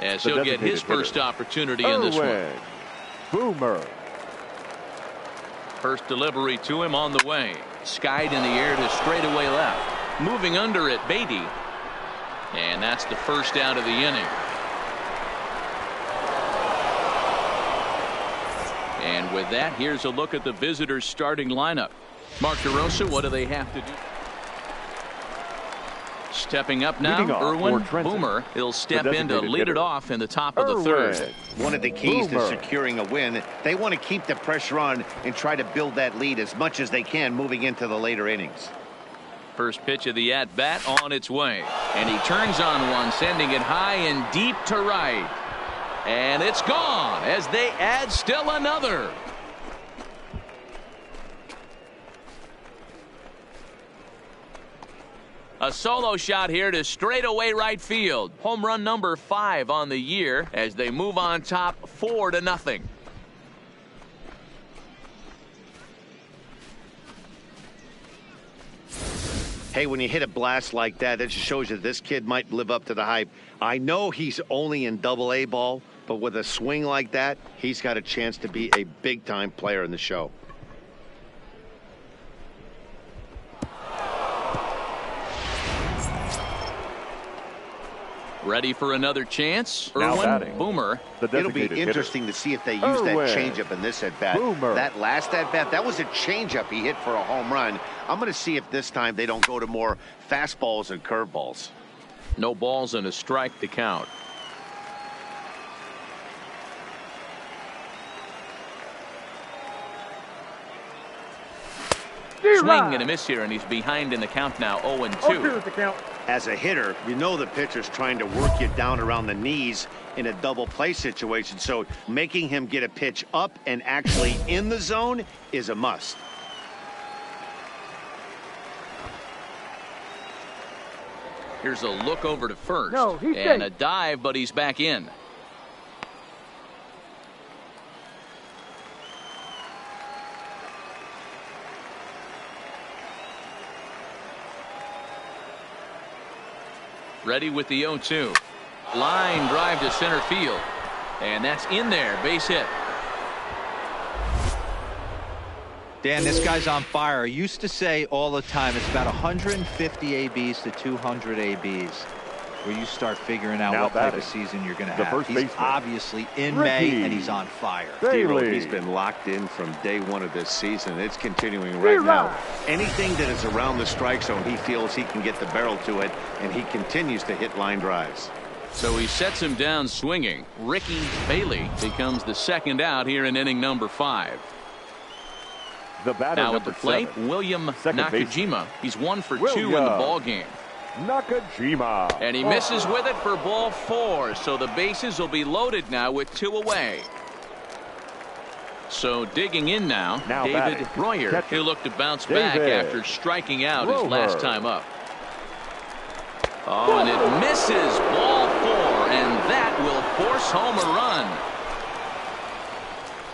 as he'll get his first opportunity in this one. Boomer. First delivery to him on the way. Skied in the air to straightaway left. Moving under it, Beatty. And that's the first out of the inning. And with that, here's a look at the visitors' starting lineup. Mark DeRosa, what do they have to do? Stepping up now, Erwin Boomer. He'll step in to lead it off in the top of the third. One of the keys to securing a win, they want to keep the pressure on and try to build that lead as much as they can moving into the later innings. First pitch of the at-bat on its way. And he turns on one, sending it high and deep to right. And it's gone as they add still another. A solo shot here to straightaway right field. Home run number 5 on the year as they move on top 4-0. Hey, when you hit a blast like that, that just shows you this kid might live up to the hype. I know he's only in Double-A ball, but with a swing like that, he's got a chance to be a big-time player in the show. Ready for another chance. Erwin Boomer. It'll be interesting to see if they use that changeup in this at-bat. That last at-bat, that was a changeup he hit for a home run. I'm going to see if this time they don't go to more fastballs and curveballs. No balls and a strike to count. Swing and a miss here, and he's behind in the count now, 0-2. As a hitter, you know the pitcher's trying to work you down around the knees in a double play situation, so making him get a pitch up and actually in the zone is a must. Here's a look over to first. And a dive, but he's back in. Ready with the 0-2. Line drive to center field. And that's in there. Base hit. Dan, this guy's on fire. I used to say all the time it's about 150 ABs to 200 ABs where you start figuring out what type of season you're going to have. He's obviously in May, and he's on fire. He's been locked in from day one of this season. It's continuing right now. Anything that is around the strike zone, he feels he can get the barrel to it, and he continues to hit line drives. So he sets him down swinging. Ricky Bailey becomes the second out here in inning number 5. Now at the plate, William Nakajima. He's 1 for 2 in the ball game. Nakajima. And he misses with it for ball 4. So the bases will be loaded now with 2 away. So digging in now David Royer. He'll look to bounce back after striking out his last time up. Oh, and it misses ball 4, and that will force home a run.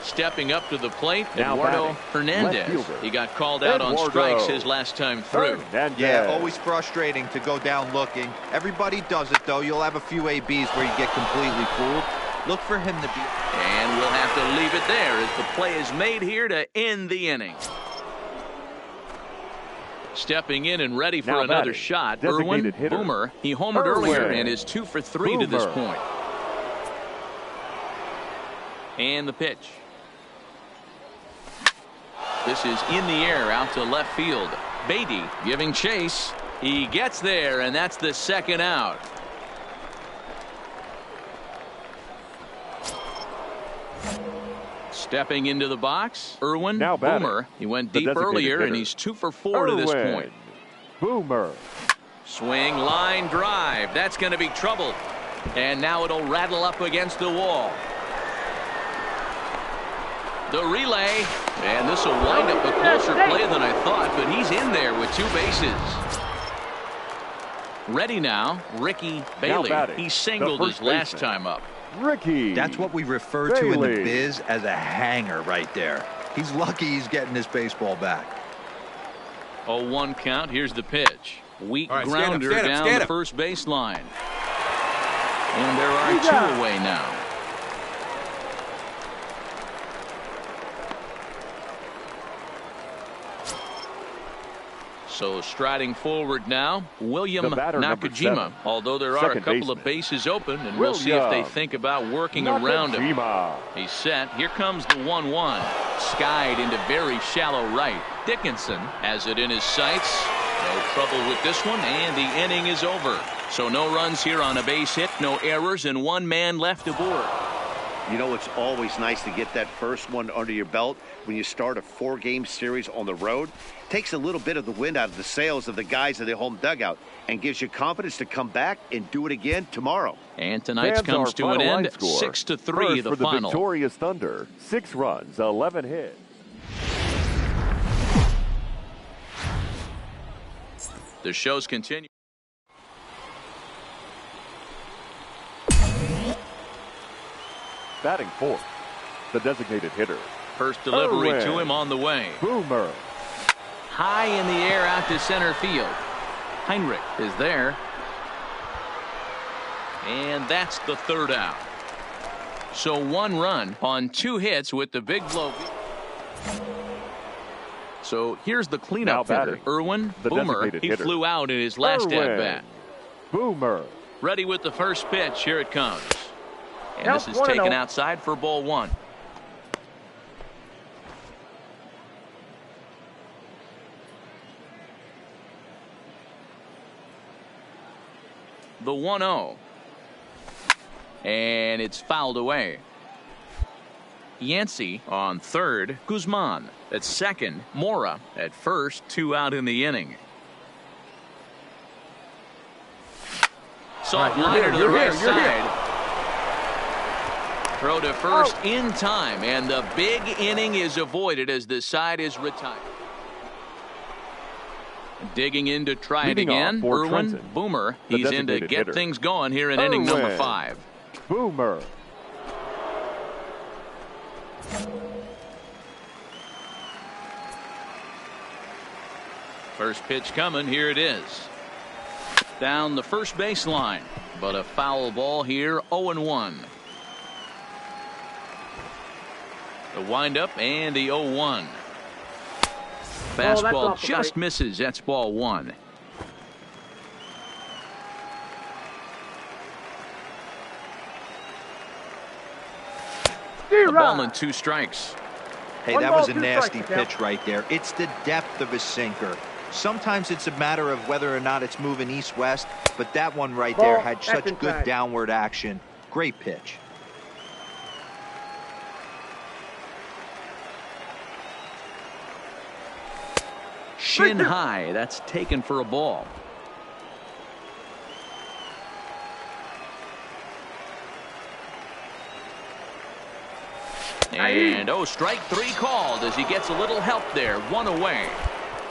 Stepping up to the plate, Eduardo Hernandez. He got called out on strikes his last time through. Yeah, always frustrating to go down looking. Everybody does it, though. You'll have a few ABs where you get completely fooled. Look for him to be. And we'll have to leave it there as the play is made here to end the inning. Stepping in and ready for another shot, Erwin Boomer. He homered earlier and is 2 for 3 to this point. And the pitch. This is in the air out to left field. Beatty giving chase. He gets there, and that's the second out. Stepping into the box, Erwin Boomer. He went deep earlier, and he's 2 for 4 to this point. Boomer. Swing, line drive. That's going to be trouble. And now it'll rattle up against the wall. The relay, and this will wind up a closer play than I thought, but he's in there with 2 bases. Ready now, Ricky Bailey. He singled his last time up. Ricky. That's what we refer to in the biz as a hanger right there. He's lucky he's getting his baseball back. 0-1 count. Here's the pitch. Weak grounder down the first baseline. And there are two away now. So striding forward now, William Nakajima. Although there are a couple of bases open, and we'll see if they think about working around him. He's set. Here comes the 1-1. Skied into very shallow right. Dickinson has it in his sights. No trouble with this one, and the inning is over. So no runs here on a base hit, no errors, and one man left aboard. You know, it's always nice to get that first one under your belt when you start a 4-game series on the road. Takes a little bit of the wind out of the sails of the guys in the home dugout and gives you confidence to come back and do it again tomorrow. And tonight's comes to an end, 6-3 the final. Victorious Thunder, 6 runs, 11 hits. The shows continue. Batting fourth, the designated hitter. First delivery to him on the way. Boomer. High in the air out to center field. Heinrich is there. And that's the third out. So 1 run on 2 hits with the big blow. So here's the cleanup hitter, Irwin Boomer. He flew out in his last at-bat. Boomer. Ready with the first pitch. Here it comes. And this is taken outside for ball 1. The 1-0. And it's fouled away. Yancey on third. Guzman at second. Mora at first. 2 out in the inning. Soft liner to the right side. Throw to first in time, and the big inning is avoided as the side is retired. Digging in to try it again, Irwin Boomer. He's in to get things going here in inning number 5. Boomer. First pitch coming. Here it is. Down the first baseline, but a foul ball here. 0-1. The windup and the 0-1. Fastball just misses. That's ball 1. A ball and 2 strikes. Hey, that was a nasty pitch right there. It's the depth of his sinker. Sometimes it's a matter of whether or not it's moving east-west, but that one right there had such good downward action. Great pitch. Shin high. That's taken for a ball. And strike 3 called as he gets a little help there. 1 away.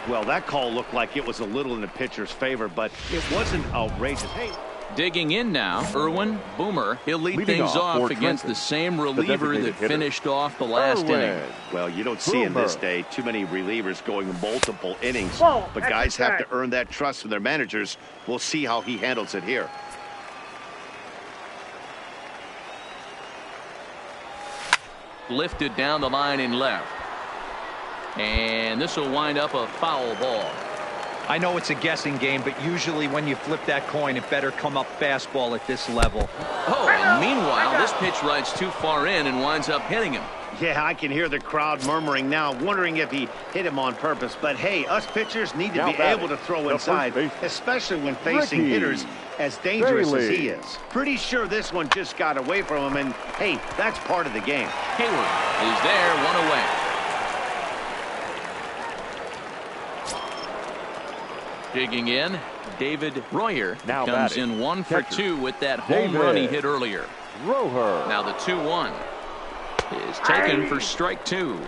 Well, that call looked like it was a little in the pitcher's favor, but it wasn't outrageous. Hey. Digging in now, Irwin Boomer. He'll lead things off against the same reliever that finished off the last inning. Well, you don't see in this day too many relievers going multiple innings, but guys have to earn that trust from their managers. We'll see how he handles it here. Lifted down the line in left. And this will wind up a foul ball. I know it's a guessing game, but usually when you flip that coin, it better come up fastball at this level. Oh, and meanwhile, this pitch rides too far in and winds up hitting him. Yeah, I can hear the crowd murmuring now, wondering if he hit him on purpose. But, hey, us pitchers need to be able to throw inside, especially when facing hitters as dangerous as he is. Pretty sure this one just got away from him, and, hey, that's part of the game. Hayward is there, 1 away. Digging in, David Royer now comes in 1 for 2 with that home run he hit earlier. Now the 2-1 is taken for strike 2.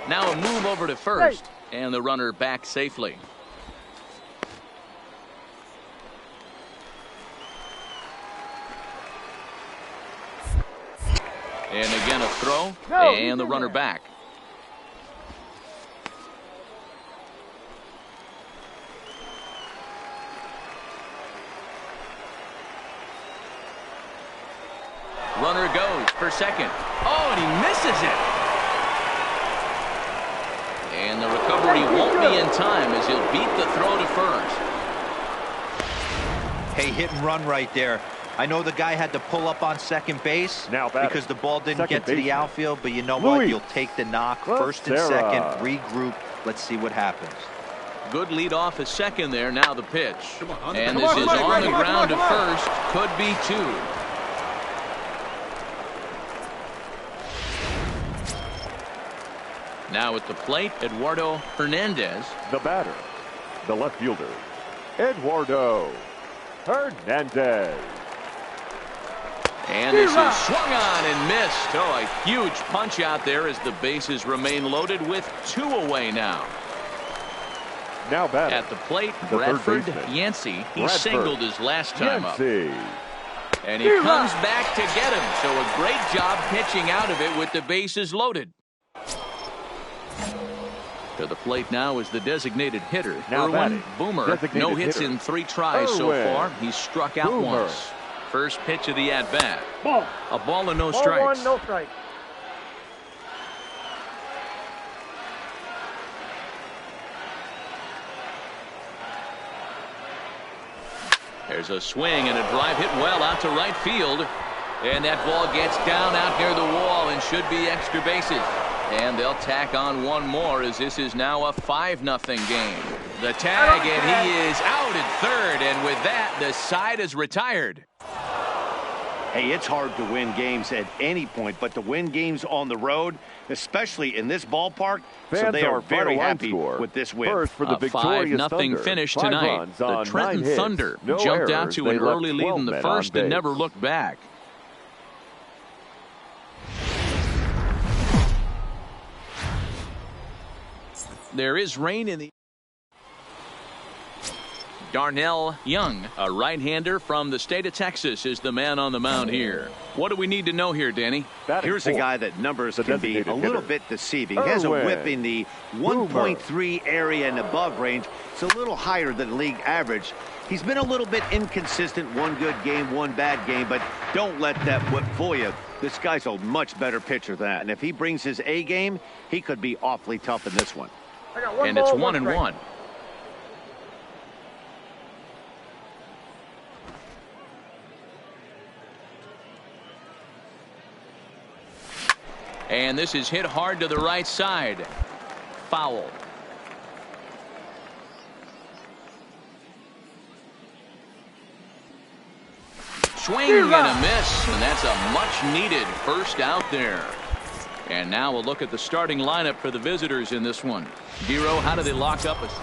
Now a move over to first, and the runner back safely. And again a throw, and the runner back. Runner goes for second. Oh, and he misses it. And the recovery won't be in time as he'll beat the throw to first. Hey, hit and run right there. I know the guy had to pull up on second base because the ball didn't get to the outfield, but you know what? You'll take the knock. First and second, regroup. Let's see what happens. Good lead off at second there. Now the pitch. And this is on the ground to first. Could be two. Now at the plate, Eduardo Hernandez. The batter, the left fielder, Eduardo Hernandez. And this is swung on and missed. Oh, a huge punch out there as the bases remain loaded with 2 away now. Now batting at the plate, Bradford Yancey. He singled his last time up. And he comes back to get him. So a great job pitching out of it with the bases loaded. To the plate now is the designated hitter, Erwin Boomer. No hits in 3 tries so far. He's struck out once. First pitch of the at-bat. A ball and no strikes. Ball 1, no strike. There's a swing and a drive hit well out to right field. And that ball gets down out near the wall and should be extra bases. And they'll tack on one more as this is now a 5-0 game. The tag, and he is out at third. And with that, the side is retired. Hey, it's hard to win games at any point, but to win games on the road, especially in this ballpark, so they are very happy with this win. First for the a 5-0 finish tonight. The Trenton Thunder jumped out to an early lead in the first and never looked back. There is rain in the... Darnell Young, a right-hander from the state of Texas, is the man on the mound here. What do we need to know here, Danny? Here's a guy that numbers can be a little bit deceiving. He has a whip in the 1.3 area and above range. It's a little higher than league average. He's been a little bit inconsistent. One good game, one bad game, but don't let that whip fool you. This guy's a much better pitcher than that. And if he brings his A game, he could be awfully tough in this one. And it's 1-1. And this is hit hard to the right side. Foul. Swing and a miss, and that's a much-needed first out there. And now we'll look at the starting lineup for the visitors in this one. Giro, how do they lock up us?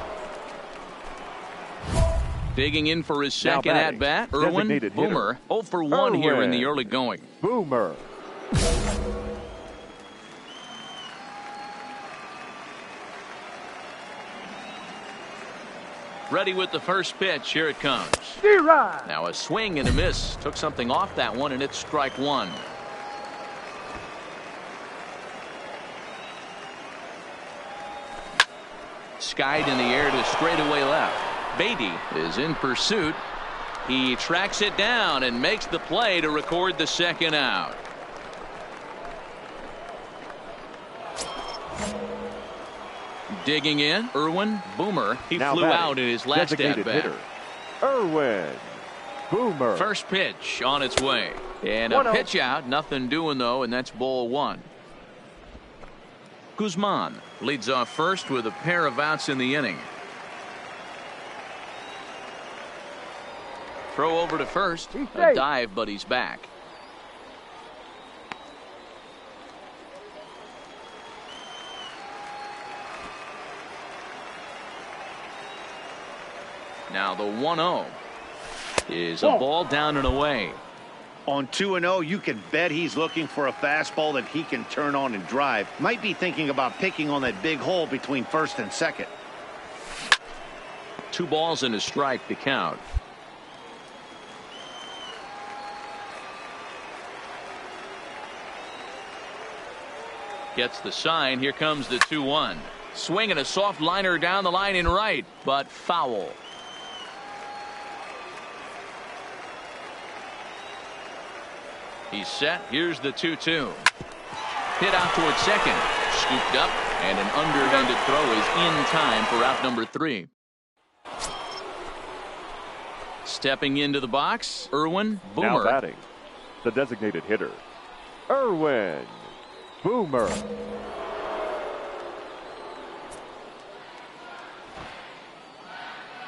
Digging in for his second at-bat, Erwin Boomer. 0 for 1 here in the early going. Boomer. Ready with the first pitch. Here it comes. Now a swing and a miss. Took something off that one, and it's strike one. Skied in the air to straightaway left. Beatty is in pursuit. He tracks it down and makes the play to record the second out. Digging in, Erwin Boomer. He flew out in his last at-bat. Erwin Boomer. First pitch on its way. And a pitch out. Nothing doing, though, and that's ball one. Guzman leads off first with a pair of outs in the inning. Throw over to first. A dive, but he's back. Now the 1-0 is a ball down and away. On 2-0, you can bet he's looking for a fastball that he can turn on and drive. Might be thinking about picking on that big hole between first and second. 2 balls and a strike to count. Gets the sign. Here comes the 2-1. Swinging a soft liner down the line in right, but foul. He's set. Here's the 2-2. Hit out towards second. Scooped up, and an underhanded throw is in time for out number 3. Stepping into the box, Boomer. Now batting, the designated hitter, Boomer.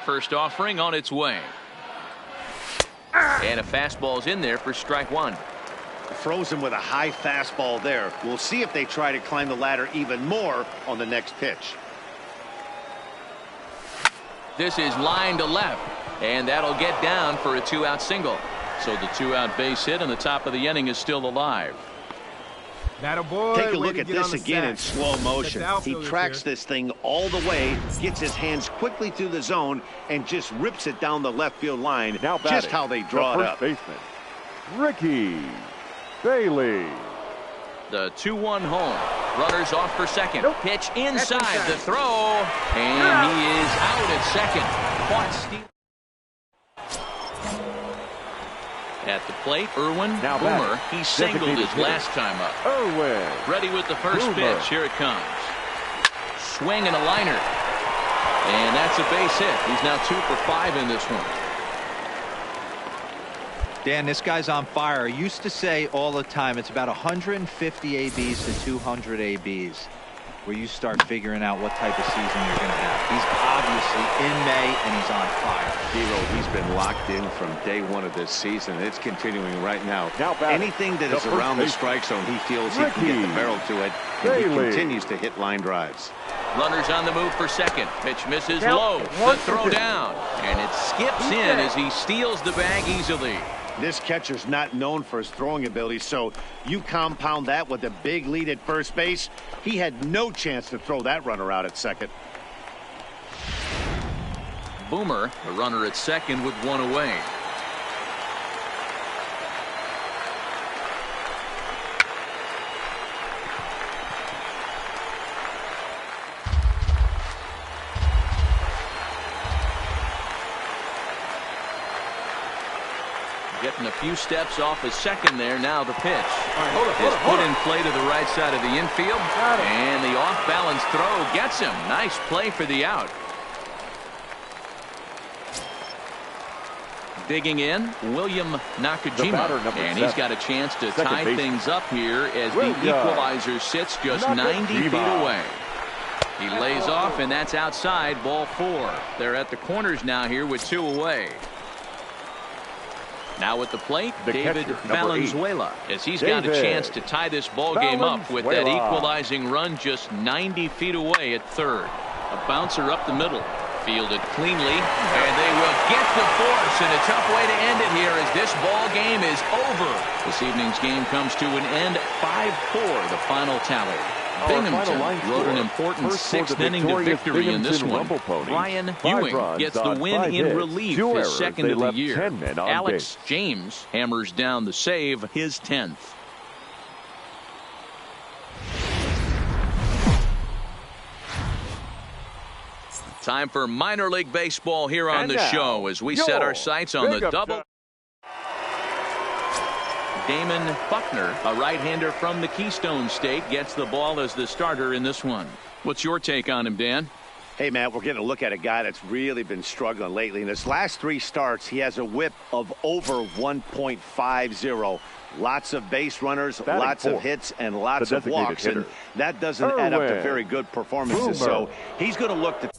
First offering on its way. And a fastball's in there for strike 1. Froze him with a high fastball there. We'll see if they try to climb the ladder even more on the next pitch. This is line to left, and that'll get down for a 2-out single. So the 2-out base hit and the top of the inning is still alive. Take a look at this again in slow motion. He tracks this thing all the way, gets his hands quickly through the zone, and just rips it down the left field line. Now batting, just how they draw it up. First baseman, Ricky Bailey. The 2-1 home. Runners off for second. Nope. Pitch inside the throw. And he is out at second. Caught steal. At the plate, now Boomer. He singled his last time up. Ready with the first pitch. Here it comes. Swing and a liner. And that's a base hit. He's now 2 for 5 in this one. Dan, this guy's on fire. I used to say all the time it's about 150 ABs to 200 ABs where you start figuring out what type of season you're going to have. He's obviously in May, and he's on fire. Hero, he's been locked in from day 1 of this season. It's continuing right now. Anything that is around the strike zone, he feels he can get the barrel to it, and he continues to hit line drives. Runners on the move for second. Pitch misses low. The throw down. And it skips in as he steals the bag easily. This catcher's not known for his throwing ability, so you compound that with a big lead at first base. He had no chance to throw that runner out at second. Boomer, the runner at second with 1 away. Getting a few steps off his second there. Now the pitch is put in play to the right side of the infield, and the off-balance throw gets him. Nice play for the out. Digging in, William Nakajima, and he's got a chance to tie things up here as the equalizer sits just 90 feet away. He lays off, and that's outside, ball 4. They're at the corners now here with 2 away. Now at the plate, David Valenzuela, as he's got a chance to tie this ball game up with that equalizing run just 90 feet away at third. A bouncer up the middle, fielded cleanly, and they will get the force, and a tough way to end it here as this ball game is over. This evening's game comes to an end, 5-4, the final tally. Binghamton wrote an important 6th inning to victory in this one. Ryan Ewing gets the win in relief, his second of the year. Alex James hammers down the save, his 10th. Time for minor league baseball here on the show as we set our sights on the double. Damon Buckner, a right-hander from the Keystone State, gets the ball as the starter in this one. What's your take on him, Dan? Hey, Matt, we're getting a look at a guy that's really been struggling lately. In his last 3 starts, he has a whip of over 1.50. Lots of base runners, lots of hits, and lots of walks. And that doesn't add up to very good performances. So he's going to look to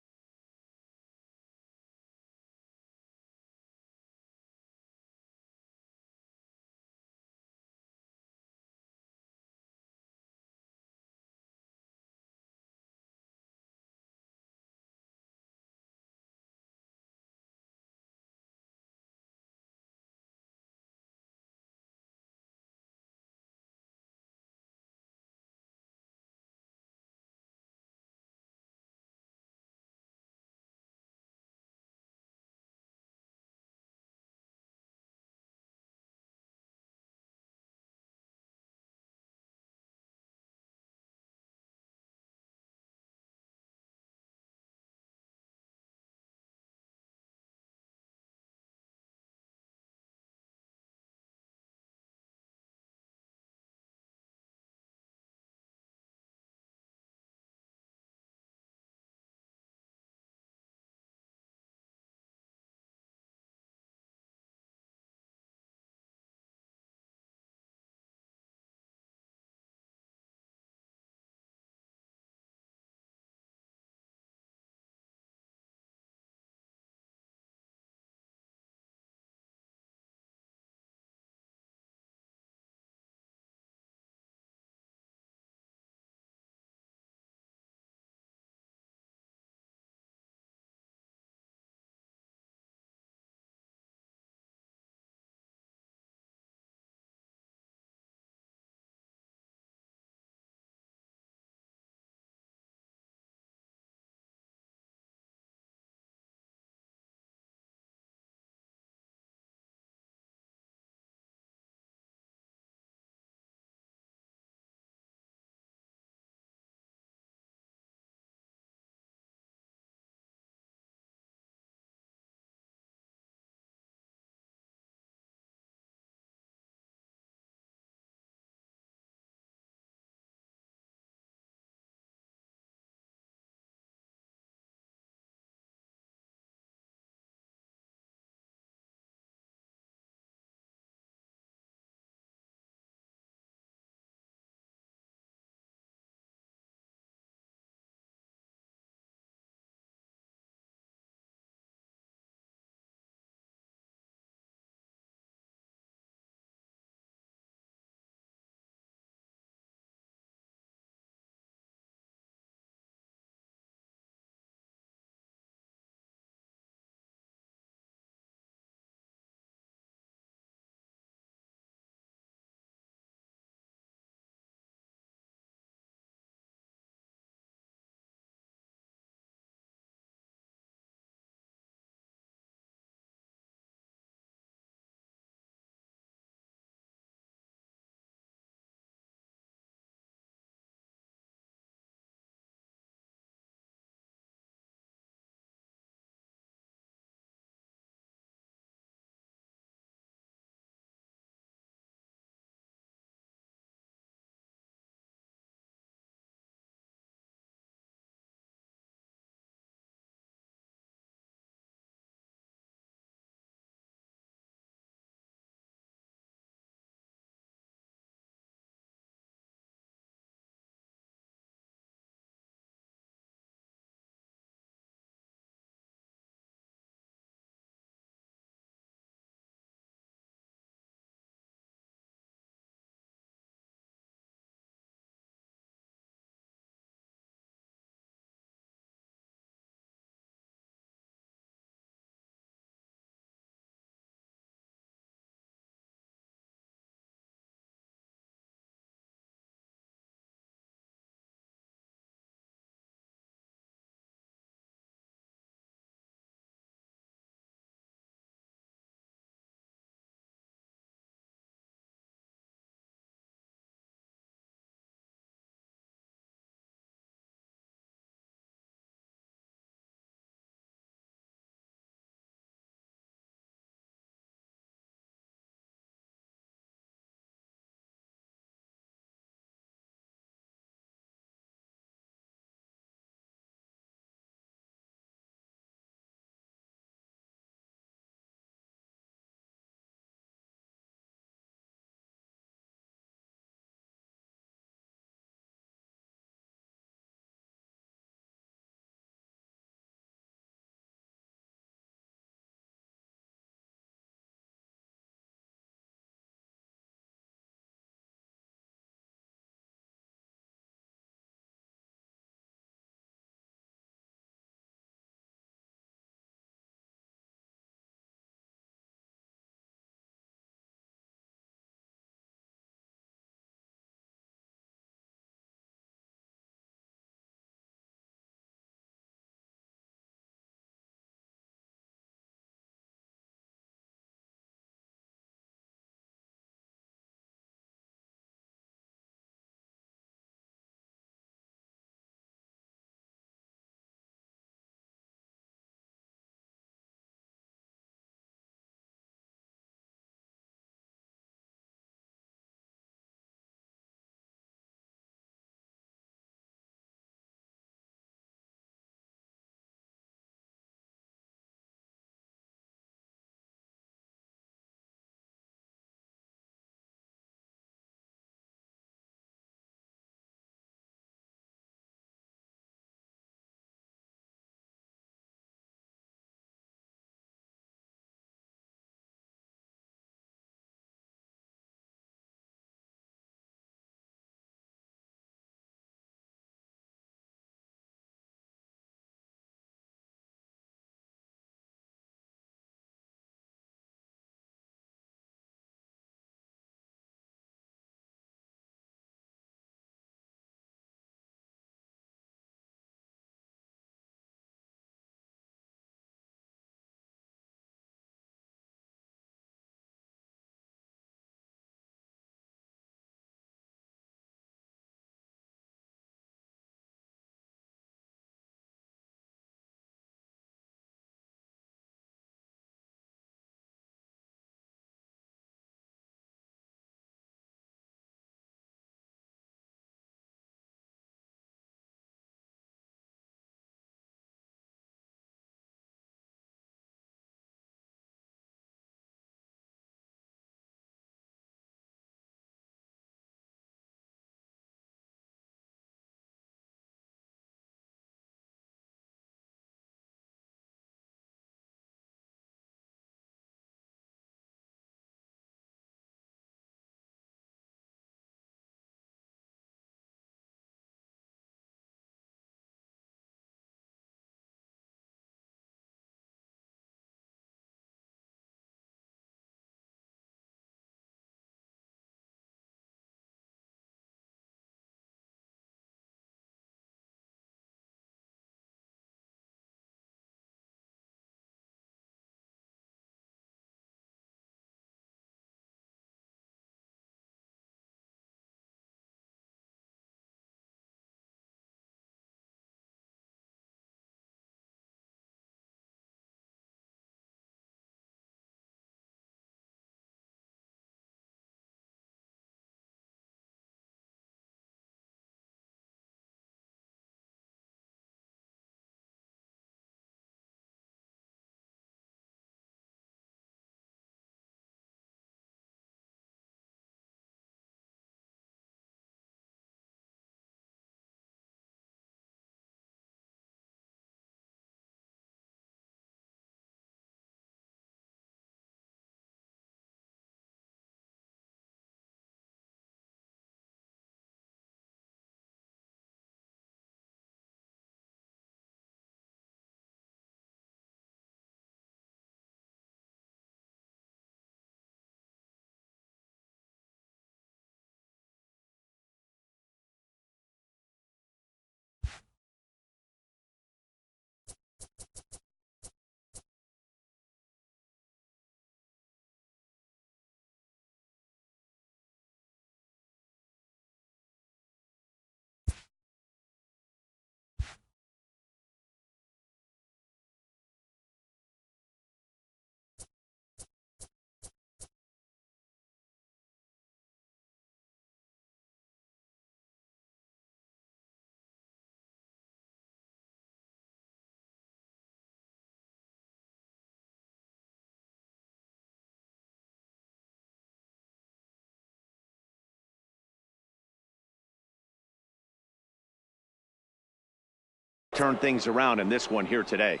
turn things around in this one here today.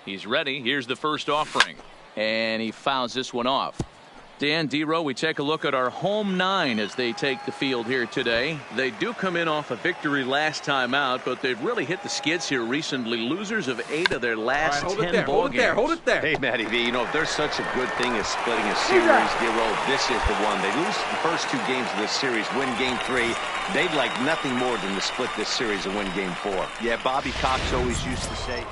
He's ready. Here's the first offering. And he fouls this one off. Dan, D-Row, we take a look at our home 9 as they take the field here today. They do come in off a victory last time out, but they've really hit the skids here recently. Losers of 8 of their last 10 ball games. Hold it there. Hey, Matty V, you know, if there's such a good thing as splitting a series, D-Row, this is the one. They lose the first 2 games of this series, win game 3. They'd like nothing more than to split this series and win game 4. Yeah, Bobby Cox always used to say.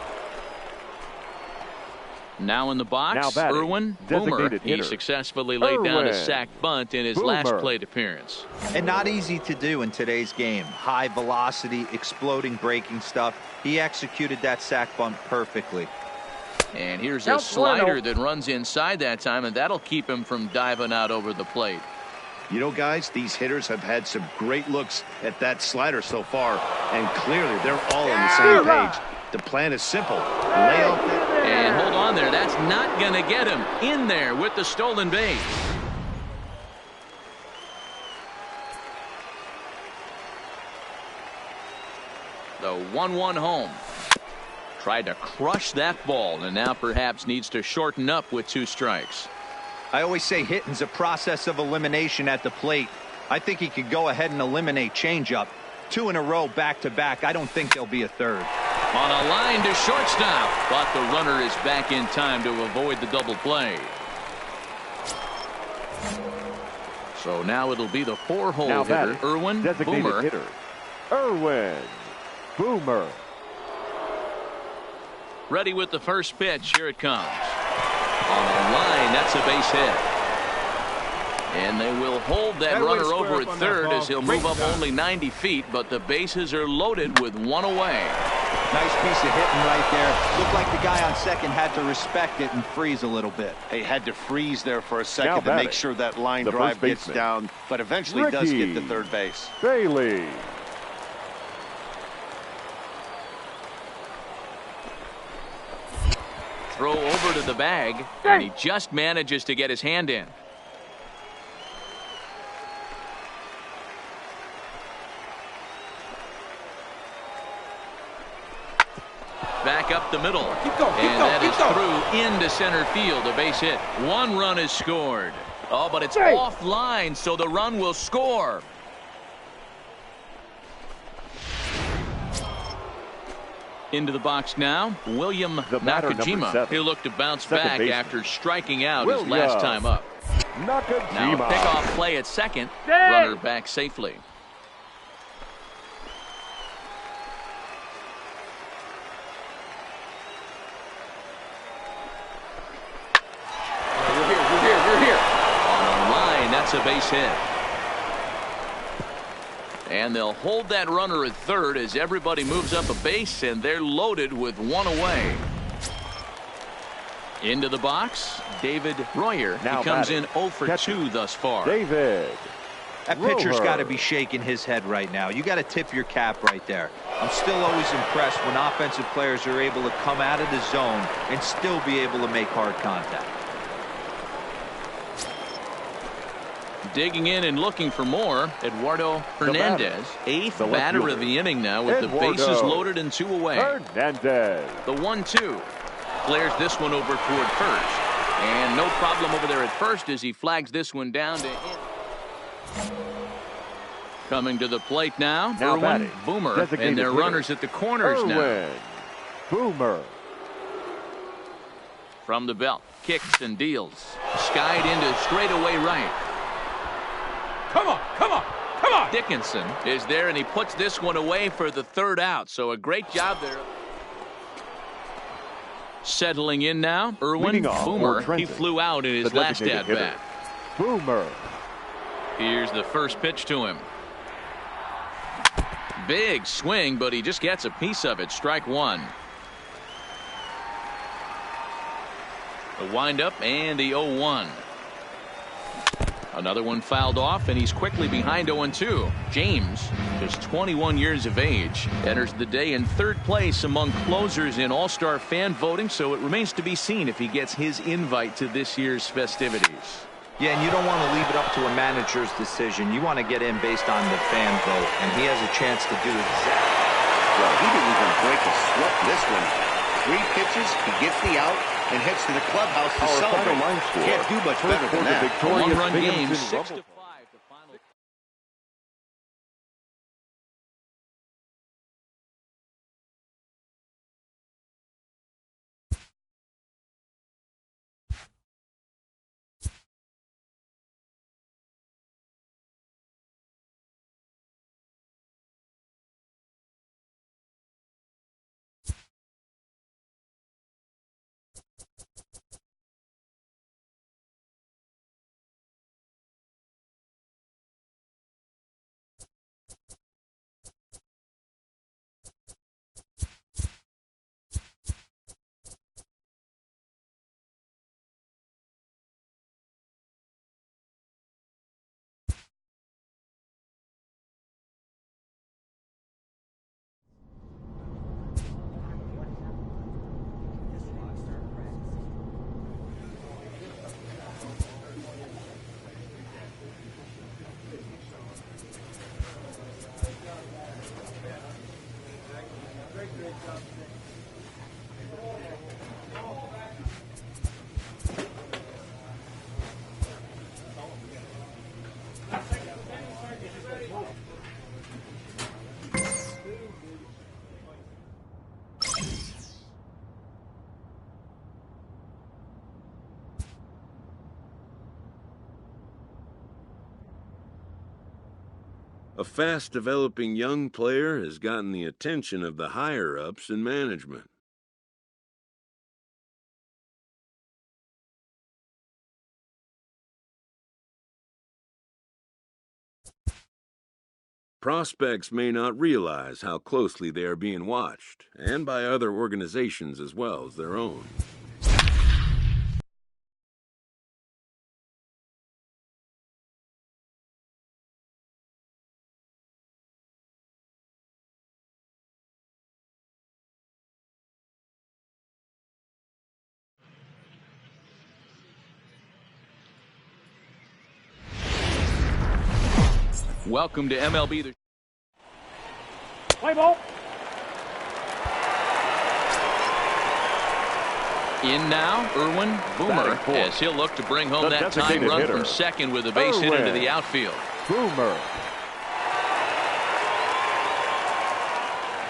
Now in the box, Irwin Boomer. He successfully laid down a sac bunt in his last plate appearance. And not easy to do in today's game. High velocity, exploding breaking stuff. He executed that sac bunt perfectly. And here's a slider that runs inside that time, and that'll keep him from diving out over the plate. You know, guys, these hitters have had some great looks at that slider so far, and clearly they're all on the same page. The plan is simple. Lay off it. And hold on there. That's not going to get him in there with the stolen base. The 1-1 home. Tried to crush that ball, and now perhaps needs to shorten up with 2 strikes. I always say hitting's a process of elimination at the plate. I think he could go ahead and eliminate changeup. 2 in a row back-to-back. I don't think there'll be a third. On a line to shortstop, but the runner is back in time to avoid the double play. So now it'll be the 4-hole hitter, Irwin Boomer. Irwin Boomer. Ready with the first pitch. Here it comes. On the line, that's a base hit. And they will hold that runner over at third as he'll move up only 90 feet, but the bases are loaded with 1 away. Nice piece of hitting right there. Looked like the guy on second had to respect it and freeze a little bit. He had to freeze there for a second to make sure that line drive gets down, but eventually does get to third base. Bailey. Throw over to the bag, and he just manages to get his hand in. Back up the middle. And that is through into center field. A base hit. 1 run is scored. Oh, but it's offline, so the run will score. Into the box now, William Nakajima. He'll look to bounce back after striking out his last time up. Now pickoff play at second. Runner back safely. That's a base hit. And they'll hold that runner at third as everybody moves up a base, and they're loaded with 1 away. Into the box, David Royer. He comes in 0 for 2 thus far. David. That pitcher's got to be shaking his head right now. You got to tip your cap right there. I'm still always impressed when offensive players are able to come out of the zone and still be able to make hard contact. Digging in and looking for more, Eduardo Hernandez, 8th batter of the inning now with the bases loaded and 2 away. Hernandez. The 1-2. Flares this one over toward first. And no problem over there at first as he flags this one down to hit. Coming to the plate now, Irwin Boomer, and their runners at the corners now. Boomer. From the belt, kicks and deals. Skied into straightaway right. Come on, come on, come on. Dickinson is there, and he puts this one away for the 3rd out. So a great job there. Settling in now, Irwin Boomer. He flew out in his last at-bat. Boomer. Here's the first pitch to him. Big swing, but he just gets a piece of it. Strike 1. The windup and the 0-1. Another one fouled off, and he's quickly behind 0-2. James, just 21 years of age, enters the day in 3rd place among closers in All-Star fan voting, so it remains to be seen if he gets his invite to this year's festivities. Yeah, and you don't want to leave it up to a manager's decision. You want to get in based on the fan vote, and he has a chance to do exactly. Well, he didn't even break a sweat this one. 3 pitches, he gets the out, and heads to the clubhouse to celebrate. Can't do much better than that. A one-run game, 6-5. A fast-developing young player has gotten the attention of the higher-ups in management. Prospects may not realize how closely they are being watched, and by other organizations as well as their own. Welcome to MLB. Play ball. In now, Erwin Boomer, as he'll look to bring home that tying run from second with a base hit into the outfield. Boomer.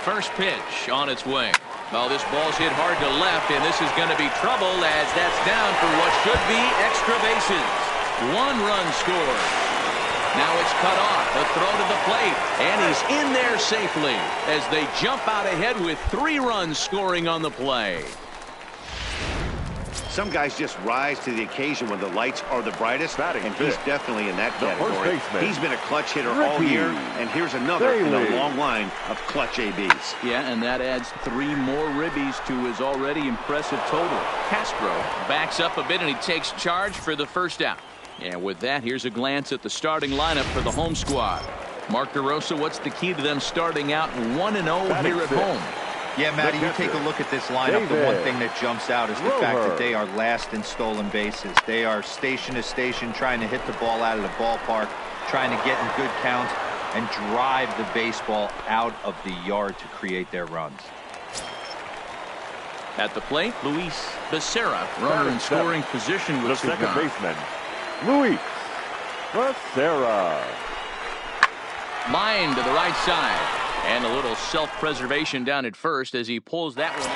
First pitch on its way. Oh, this ball's hit hard to left, and this is going to be trouble as that's down for what should be extra bases. 1 run scored. Now it's cut off. A throw to the plate. And he's in there safely as they jump out ahead with 3 runs scoring on the play. Some guys just rise to the occasion when the lights are the brightest, and he's definitely in that category. He's been a clutch hitter all year, and here's another in a long line of clutch ABs. Yeah, and that adds 3 more ribbies to his already impressive total. Castro backs up a bit, and he takes charge for the first out. And with that, here's a glance at the starting lineup for the home squad. Mark DeRosa, what's the key to them starting out 1-0 here at home? Yeah, Matty, you take a look at this lineup. The one thing that jumps out is the fact that they are last in stolen bases. They are station to station trying to hit the ball out of the ballpark, trying to get in good counts and drive the baseball out of the yard to create their runs. At the plate, Luis Becerra, runner in scoring position with the second baseman, Luis Becerra. Line to the right side. And a little self-preservation down at first as he pulls that one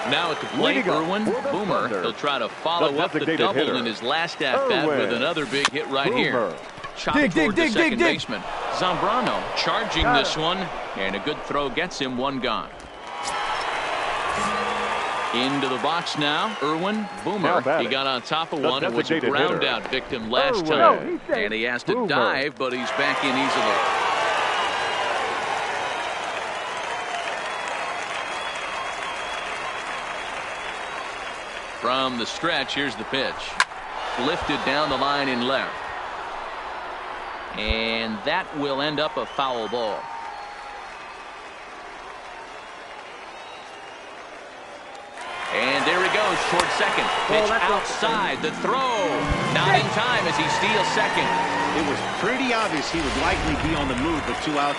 out. Now at the plate, Erwin Boomer. He'll try to follow up the double in his last at-bat with another big hit right here. Chopped toward the second baseman. Zambrano charging this one. And a good throw gets him 1 gone. Into the box now, Erwin Boomer. He got on top of one and was a ground out victim last time. And he has to dive, but he's back in easily. From the stretch, here's the pitch. Lifted down the line in left. And that will end up a foul ball. And there he goes goes towards second. Pitch outside. The throw. Not in time as he steals second. It was pretty obvious he would likely be on the move with 2 outs.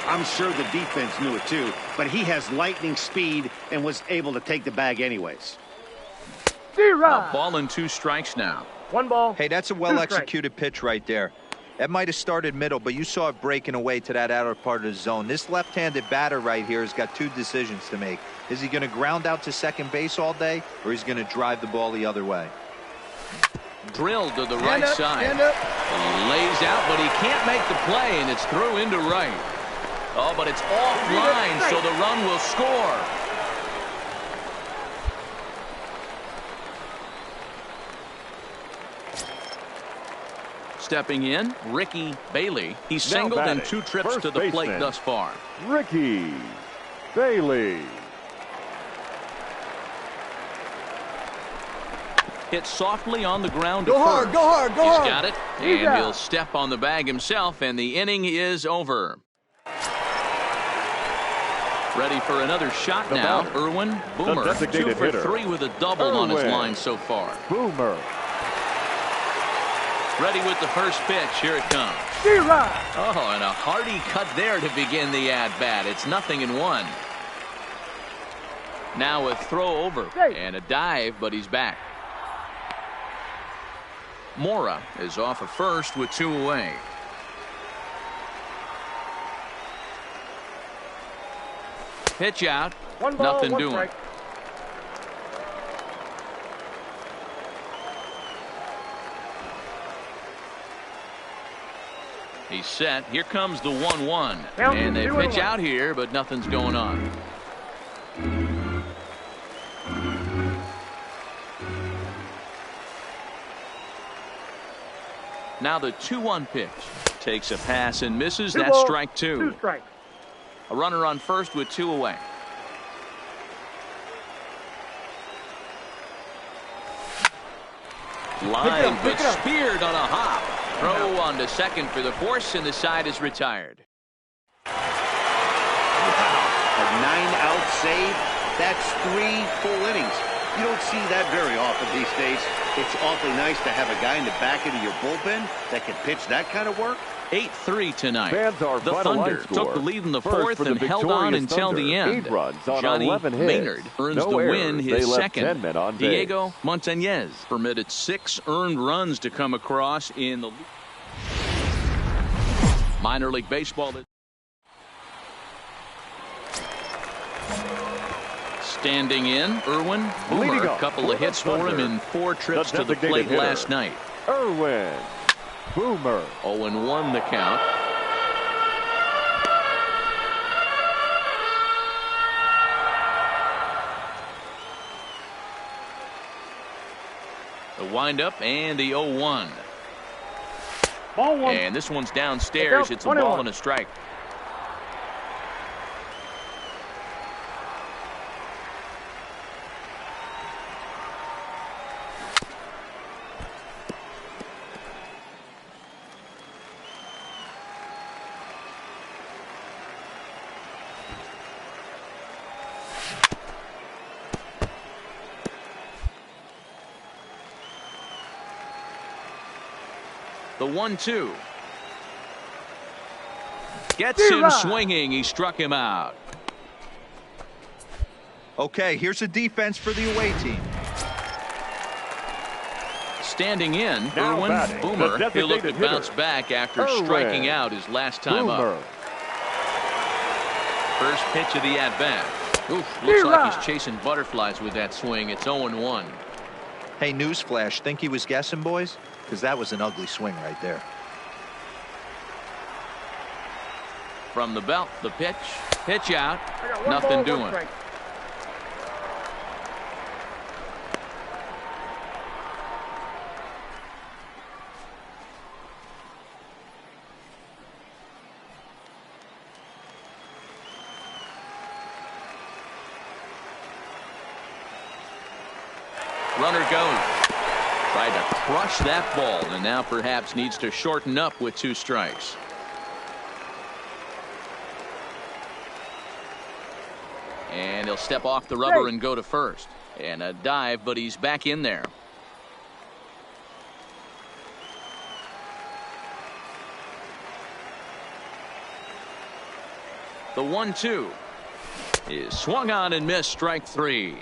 I'm sure the defense knew it too, but he has lightning speed and was able to take the bag anyways. A ball and 2 strikes now. 1 ball. Hey, that's a well-executed pitch right there. That might have started middle, but you saw it breaking away to that outer part of the zone. This left-handed batter right here has got 2 decisions to make. Is he going to ground out to second base all day, or is he going to drive the ball the other way? Drilled to the right side. He lays out, but he can't make the play, and it's through into right. Oh, but it's offline, so the run will score. Stepping in, Ricky Bailey. He's singled in 2 trips to the plate thus far. Ricky Bailey. Hit softly on the ground. Go hard, go hard, go hard. He's got it, and he'll step on the bag himself, and the inning is over. Ready for another shot now. Erwin Boomer, 2 for 3 with a double on his line so far. Boomer. Ready with the first pitch. Here it comes. Oh, and a hearty cut there to begin the at-bat. It's 0-1. Now a throw over and a dive, but he's back. Mora is off of first with 2 away. Pitch out. 1 ball, nothing 1 doing. strike. He's set. Here comes the 1-1. And they pitch out here, but nothing's going on. Now the 2-1 pitch. Takes a pass and misses. That's strike 2. 2 strikes. A runner on first with 2 away. Line, but speared on a hop. Throw on to second for the force, and the side is retired. Wow. A 9-out save. That's 3 full innings. You don't see that very often these days. It's awfully nice to have a guy in the back end of your bullpen that can pitch that kind of work. 8-3 tonight. The Thunder took the lead in the fourth and held on until the end. 8 runs on Johnny 11 hits. Maynard earns the win, his second. Diego Montañez permitted 6 earned runs to come across in the minor league baseball. Standing in, Irwin Boomer. A couple of hits for him in 4 trips to the plate last night. Irwin Boomer. 0-1 the count. The windup and the 0-1. Ball 1. And this one's downstairs. It's a ball and a strike. The 1-2. Gets him swinging. He struck him out. Okay, here's a defense for the away team. Standing in, Now Irwin batting, Boomer. He'll look to bounce back after striking out his last time up. First pitch of the at-bat. Looks like he's chasing butterflies with that swing. It's 0-1. Hey, newsflash, think he was guessing, boys? Because that was an ugly swing right there. From the belt, the pitch. Pitch out. Nothing doing. Runner goes. Tried to crush that ball, and now perhaps needs to shorten up with 2 strikes. And he'll step off the rubber and go to first. And a dive, but he's back in there. The 1-2 is swung on and missed. Strike 3.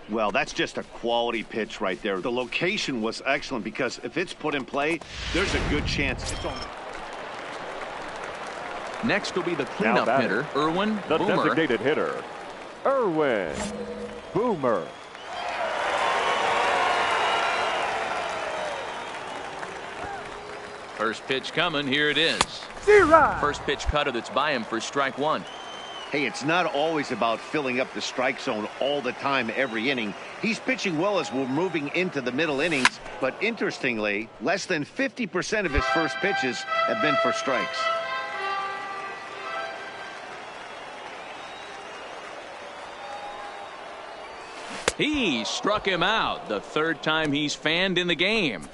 Well, that's just a quality pitch right there. The location was excellent because if it's put in play, there's a good chance it's on. Next will be the cleanup hitter, Irwin the Boomer. Designated hitter, Irwin Boomer. First pitch coming. Here it is. First pitch cutter that's by him for strike 1. Hey, it's not always about filling up the strike zone all the time every inning. He's pitching well as we're moving into the middle innings, but interestingly, less than 50% of his first pitches have been for strikes. He struck him out, the 3rd time he's fanned in the game.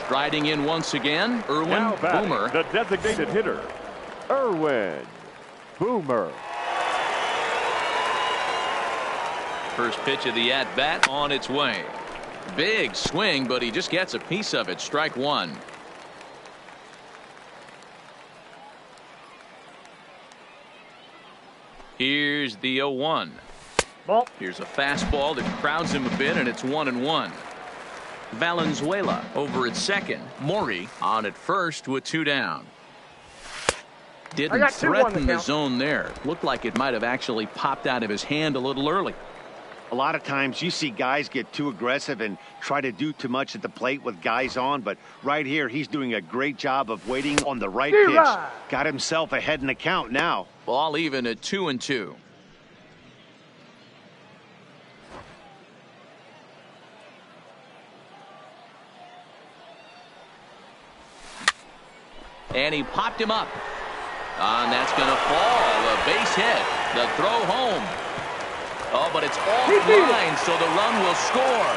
Striding in once again, Irwin Boomer. The designated hitter, Irwin Boomer. First pitch of the at-bat on its way. Big swing, but he just gets a piece of it. Strike 1. Here's the 0-1. Here's a fastball that crowds him a bit, and it's 1-1. Valenzuela over at second. Maury on at first with 2 down. Didn't threaten the zone there. Looked like it might have actually popped out of his hand a little early. A lot of times you see guys get too aggressive and try to do too much at the plate with guys on, but right here he's doing a great job of waiting on the right pitch. Got himself ahead in the count now. Ball even at 2-2. And he popped him up. And that's going to fall. A base hit. The throw home. Oh, but it's offline, so the run will score.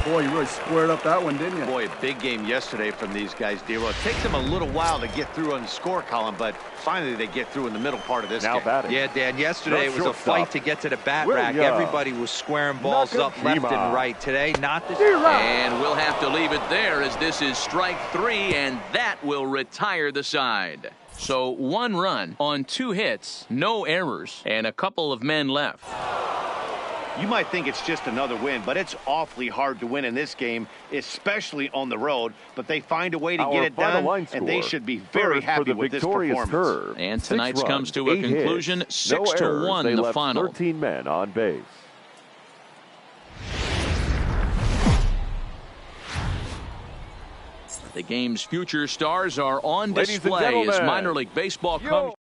Boy, you really squared up that one, didn't you? Boy, a big game yesterday from these guys, D-Roll. It takes them a little while to get through on the score column, but finally they get through in the middle part of this game. Batting. Yeah, Dan, yesterday it was a fight to get to the bat rack. Everybody was squaring balls up left and right. Today, not this. And we'll have to leave it there as this is strike 3, and that will retire the side. So 1 run on 2 hits, no errors, and a couple of men left. You might think it's just another win, but it's awfully hard to win in this game, especially on the road. But they find a way to get it done, and they should be very happy with this performance. And tonight's comes to a conclusion, 6-1 the final. 13 men on base. The game's future stars are on display as minor league baseball comes.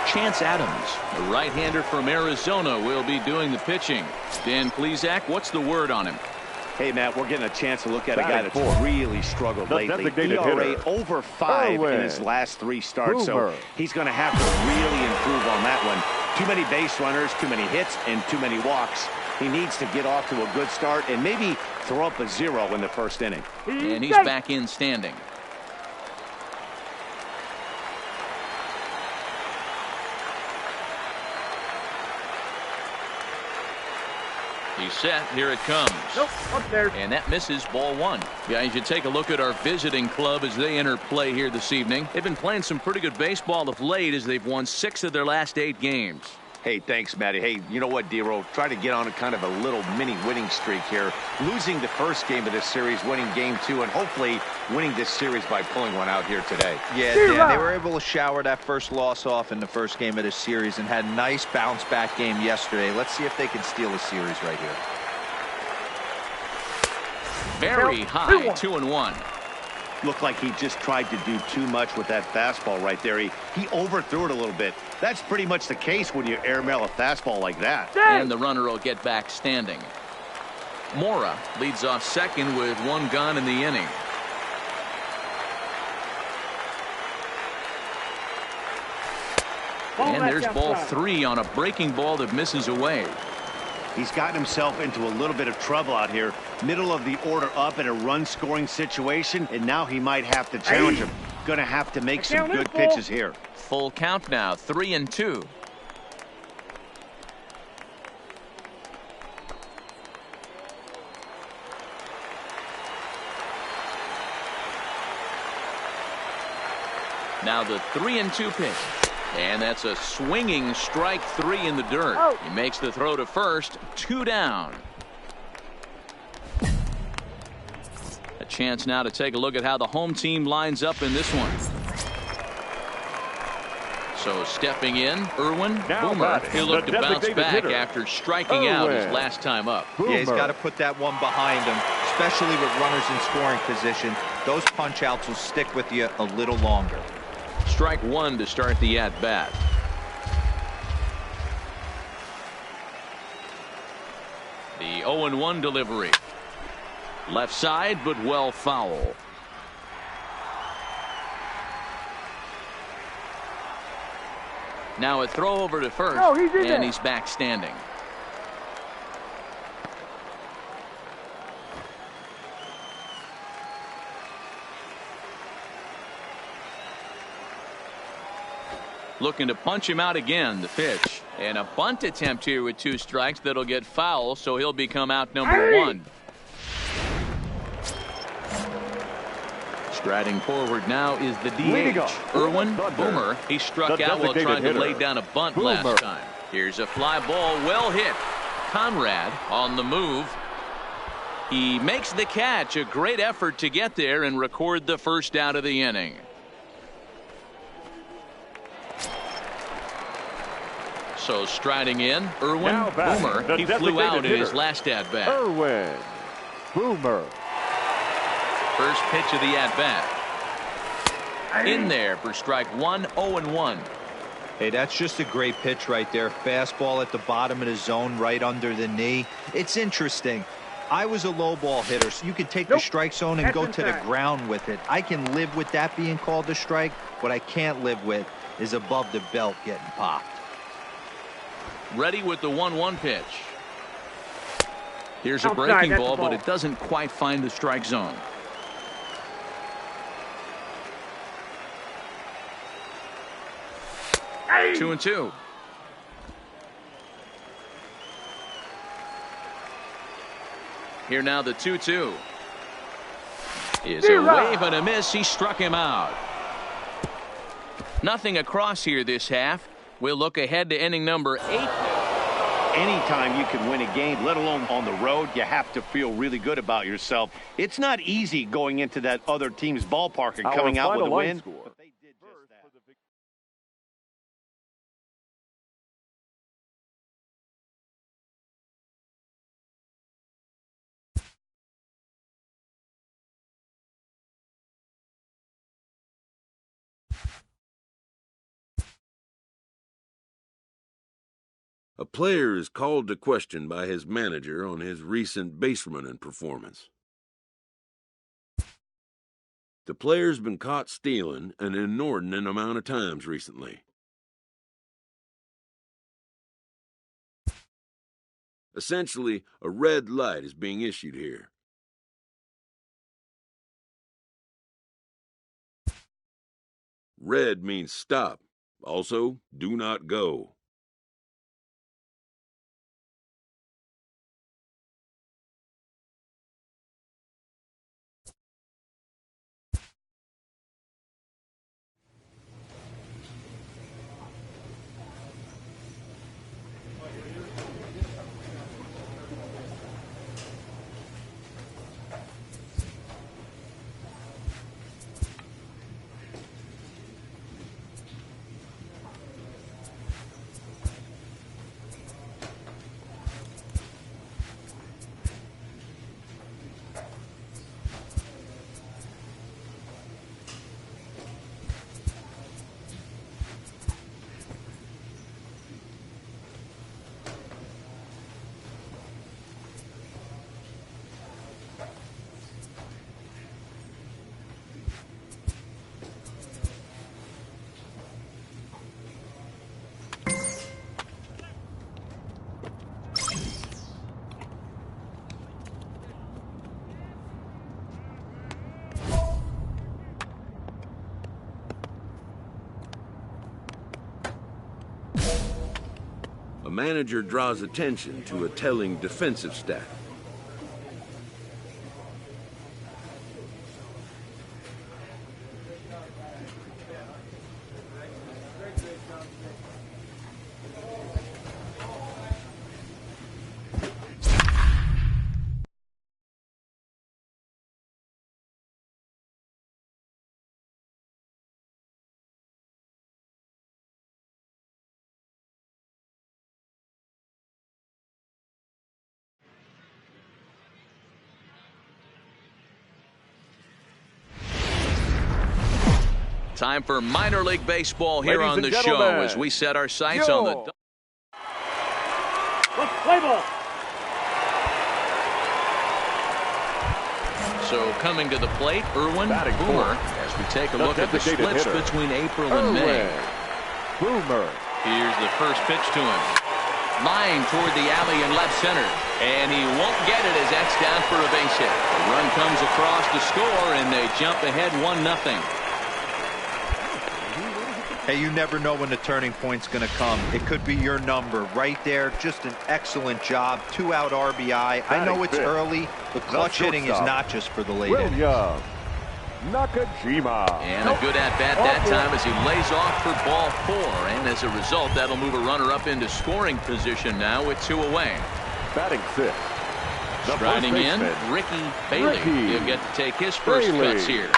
Chance Adams, the right-hander from Arizona, will be doing the pitching. Dan Plesac, what's the word on him? Hey, Matt, we're getting a chance to look at a guy that's really struggled lately. ERA over 5 in his last 3 starts, so he's going to have to really improve on that one. Too many base runners, too many hits, and too many walks. He needs to get off to a good start and maybe throw up a 0 in the first inning. And he's back in standing. He's set. Here it comes. Nope, up there. And that misses, ball 1. Guys, you take a look at our visiting club as they enter play here this evening. They've been playing some pretty good baseball of late as they've won 6 of their last 8 games. Hey, thanks, Matty. Hey, you know what, D-Roll? Try to get on a kind of a little mini winning streak here. Losing the first game of this series, winning game 2, and hopefully winning this series by pulling one out here today. Yeah, Dan, they were able to shower that first loss off in the first game of this series and had a nice bounce-back game yesterday. Let's see if they can steal a series right here. Very high, 2-1. Looked like he just tried to do too much with that fastball right there. He overthrew it a little bit. That's pretty much the case when you airmail a fastball like that. And the runner will get back standing. Mora leads off second with 1 gone in the inning. And there's ball 3 on a breaking ball that misses away. He's gotten himself into a little bit of trouble out here. Middle of the order up in a run-scoring situation, and now he might have to challenge him. Going to have to make some good pitches here. Full count now, 3-2. Now the 3-2 pitch. And that's a swinging strike 3 in the dirt. He makes the throw to first, 2 down. A chance now to take a look at how the home team lines up in this one. So stepping in, Irwin Boomer. He'll look to bounce back after striking out his last time up. Yeah, he's got to put that one behind him, especially with runners in scoring position. Those punch outs will stick with you a little longer. Strike 1 to start the at-bat. The 0-1 delivery. Left side, but well foul. Now a throw over to first, and he's back standing. Looking to punch him out again, the pitch. And a bunt attempt here with 2 strikes that'll get foul, so he'll become out number 1. Striding forward now is the DH, Irwin Boomer. He struck out while trying to lay down a bunt last time. Here's a fly ball, well hit. Conrad on the move. He makes the catch, a great effort to get there and record the first out of the inning. So striding in, Irwin Boomer. He flew out in his last at-bat. Irwin Boomer. First pitch of the at-bat. In there for strike 1, 0-1. Hey, that's just a great pitch right there. Fastball at the bottom of the zone, right under the knee. It's interesting. I was a low ball hitter, so you could take the strike zone and go to the ground with it. I can live with that being called a strike. What I can't live with is above the belt getting popped. Ready with the 1-1 pitch. Here's a breaking ball, but it doesn't quite find the strike zone. Hey. 2-2. Here now the 2-2. Is a wave and a miss. He struck him out. Nothing across here this half. We'll look ahead to inning number 8. Anytime you can win a game, let alone on the road, you have to feel really good about yourself. It's not easy going into that other team's ballpark and coming out with a win. But they did just that. A player is called to question by his manager on his recent base running performance. The player's been caught stealing an inordinate amount of times recently. Essentially, a red light is being issued here. Red means stop. Also, do not go. A manager draws attention to a telling defensive stat. Time for minor league baseball here on the show as we set our sights on the. Play ball. So coming to the plate, Erwin Boomer, as we take a look at the splits between April and May. Boomer. Here's the first pitch to him. Line toward the alley in left center. And he won't get it as that's down for a base hit. The run comes across to score, and they jump ahead 1-0. Hey, you never know when the turning point's going to come. It could be your number right there. Just an excellent job. 2-out RBI. I know it's early, but clutch hitting is not just for the late innings. Nakajima. And a good at-bat that time as he lays off for ball 4. And as a result, that'll move a runner up into scoring position now with 2 away. Batting 6th. Striding in, Ricky Bailey. He'll get to take his first cuts here.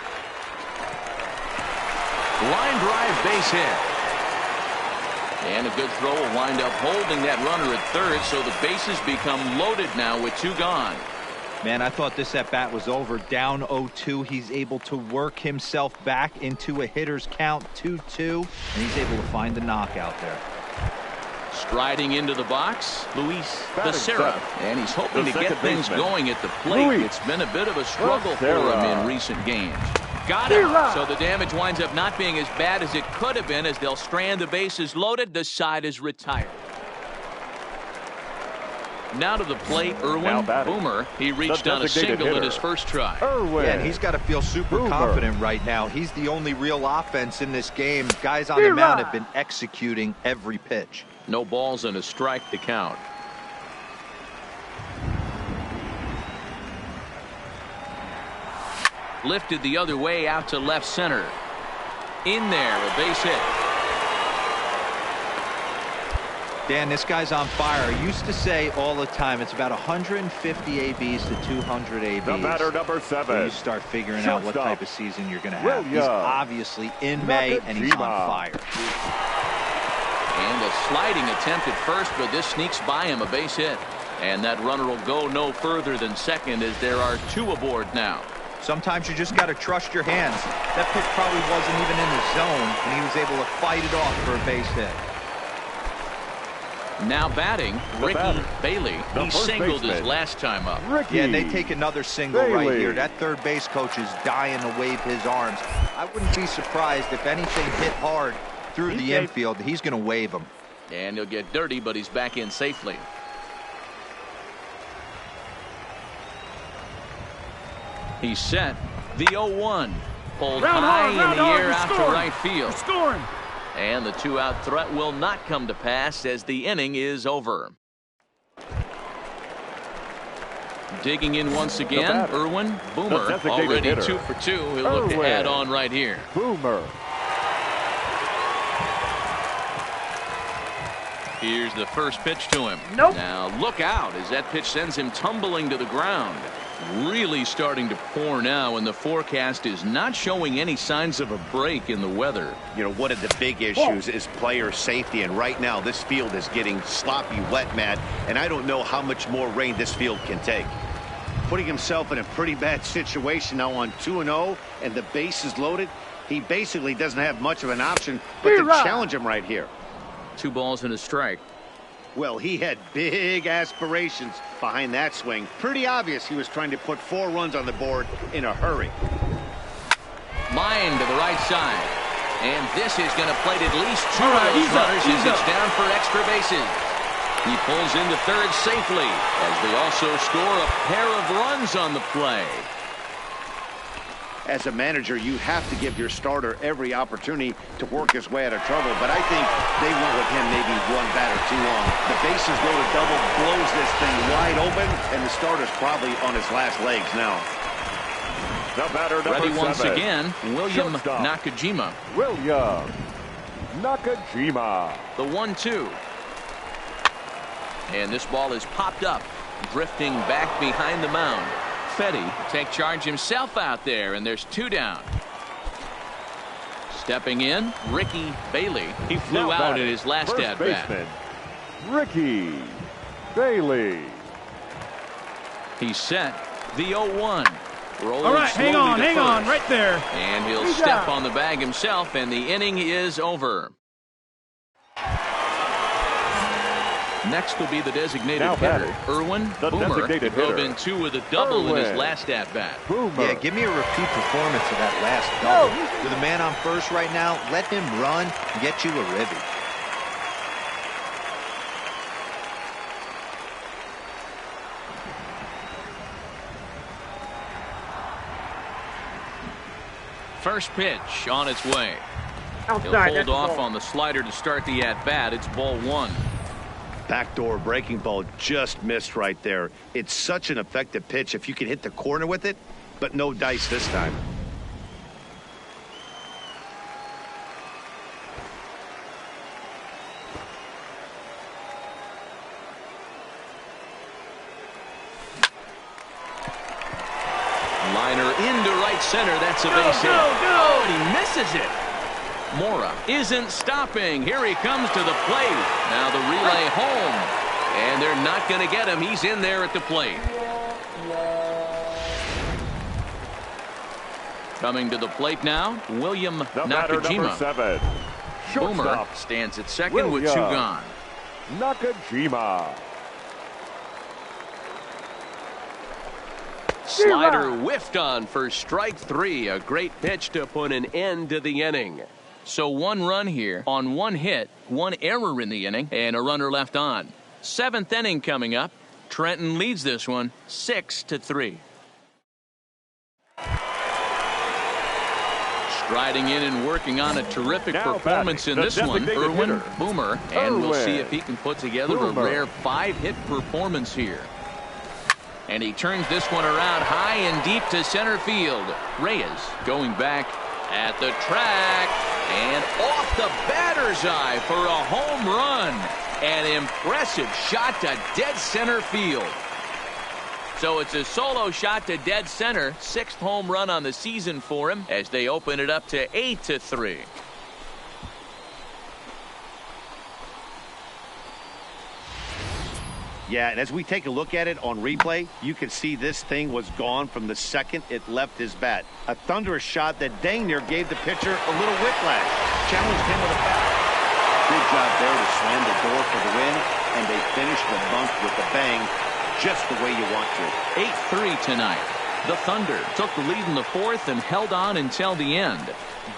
Line drive base hit. And a good throw will wind up holding that runner at third, so the bases become loaded now with 2 gone. Man, I thought this at-bat was over. Down 0-2. He's able to work himself back into a hitter's count, 2-2, and he's able to find the knockout there. Striding into the box, Luis Becerra, and he's hoping to get things going at the plate. It's been a bit of a struggle for him in recent games. Got it. So the damage winds up not being as bad as it could have been as they'll strand the bases loaded. The side is retired. Now to the plate, Irwin. Boomer. He reached on a single in his first try. Yeah, and he's got to feel super confident right now. He's the only real offense in this game. Guys on the mound have been executing every pitch. No balls and a strike to count. Lifted the other way out to left center. In there, a base hit. Dan, this guy's on fire. I used to say all the time it's about 150 ABs to 200 ABs. The batter, number 7. You start figuring out what type of season you're going to have. He's obviously in May, and he's on fire. And a sliding attempt at first, but this sneaks by him, a base hit. And that runner will go no further than second as there are 2 aboard now. Sometimes you just got to trust your hands. That pitch probably wasn't even in the zone, and he was able to fight it off for a base hit. Now batting, Ricky Bailey. He singled his last time up. Yeah, and they take another single right here. That third base coach is dying to wave his arms. I wouldn't be surprised if anything hit hard through the infield. He's going to wave them. And he'll get dirty, but he's back in safely. He's set. The 0-1. Pulled high in the air out to right field. Scoring. And the 2-out threat will not come to pass as the inning is over. Digging in once again, Irwin Boomer. Already 2 for 2. He'll look to add on right here. Boomer. Here's the first pitch to him. Now look out as that pitch sends him tumbling to the ground. Really starting to pour now, and the forecast is not showing any signs of a break in the weather. You know, one of the big issues is player safety, and right now this field is getting sloppy wet, Matt, and I don't know how much more rain this field can take. Putting himself in a pretty bad situation now on 2-0, and the base is loaded. He basically doesn't have much of an option but to challenge him right here. 2 balls and a strike. Well, he had big aspirations behind that swing. Pretty obvious he was trying to put 4 runs on the board in a hurry. Line to the right side. And this is going to plate at least 2 of those runners as it's down for extra bases. He pulls into third safely as they also score a pair of runs on the play. As a manager, you have to give your starter every opportunity to work his way out of trouble, but I think they went with him maybe 1 batter too long. The bases loaded double blows this thing wide open, and the starter's probably on his last legs now. The batter, ready once 7. again, William Nakajima. William Nakajima. The 1-2. And this ball is popped up, drifting back behind the mound. Fetty take charge himself out there, and there's 2 down. Stepping in, Ricky Bailey. He flew out in his last at-bat. Ricky Bailey. He's set. The 0-1. All right, hang on, right there. And he'll step on the bag himself, and the inning is over. Next will be the designated hitter, Irwin Boomer. He drove in 2 with a double in his last at-bat. Yeah, give me a repeat performance of that last double. With a man on first right now, let him run and get you a ribby. First pitch on its way. He'll hold off on the slider to start the at-bat. It's ball 1. Backdoor breaking ball just missed right there. It's such an effective pitch if you can hit the corner with it, but no dice this time. Liner into right center. That's a base hit. Oh, and he misses it. Mora isn't stopping. Here he comes to the plate. Now the relay home. And they're not going to get him. He's in there at the plate. Coming to the plate now, William Nakajima. 7. Boomer stands at second with 2 gone. Nakajima. Slider whiffed on for strike 3. A great pitch to put an end to the inning. So 1 run here on 1 hit, 1 error in the inning, and a runner left on. 7th inning coming up. Trenton leads this one 6-3. Striding in and working on a terrific performance in this one, Erwin Boomer, and we'll see if he can put together a rare 5-hit performance here. And he turns this one around high and deep to center field. Reyes going back at the track and off the batter's eye for a home run. An impressive shot to dead center field. So it's a solo shot to dead center. 6th home run on the season for him as they open it up to 8-3. Yeah, and as we take a look at it on replay, you can see this thing was gone from the second it left his bat. A thunderous shot that dang near gave the pitcher a little whiplash. Challenged him with a foul. Good job there to slam the door for the win, and they finished the month with a bang, just the way you want to. 8-3 tonight. The Thunder took the lead in the 4th and held on until the end.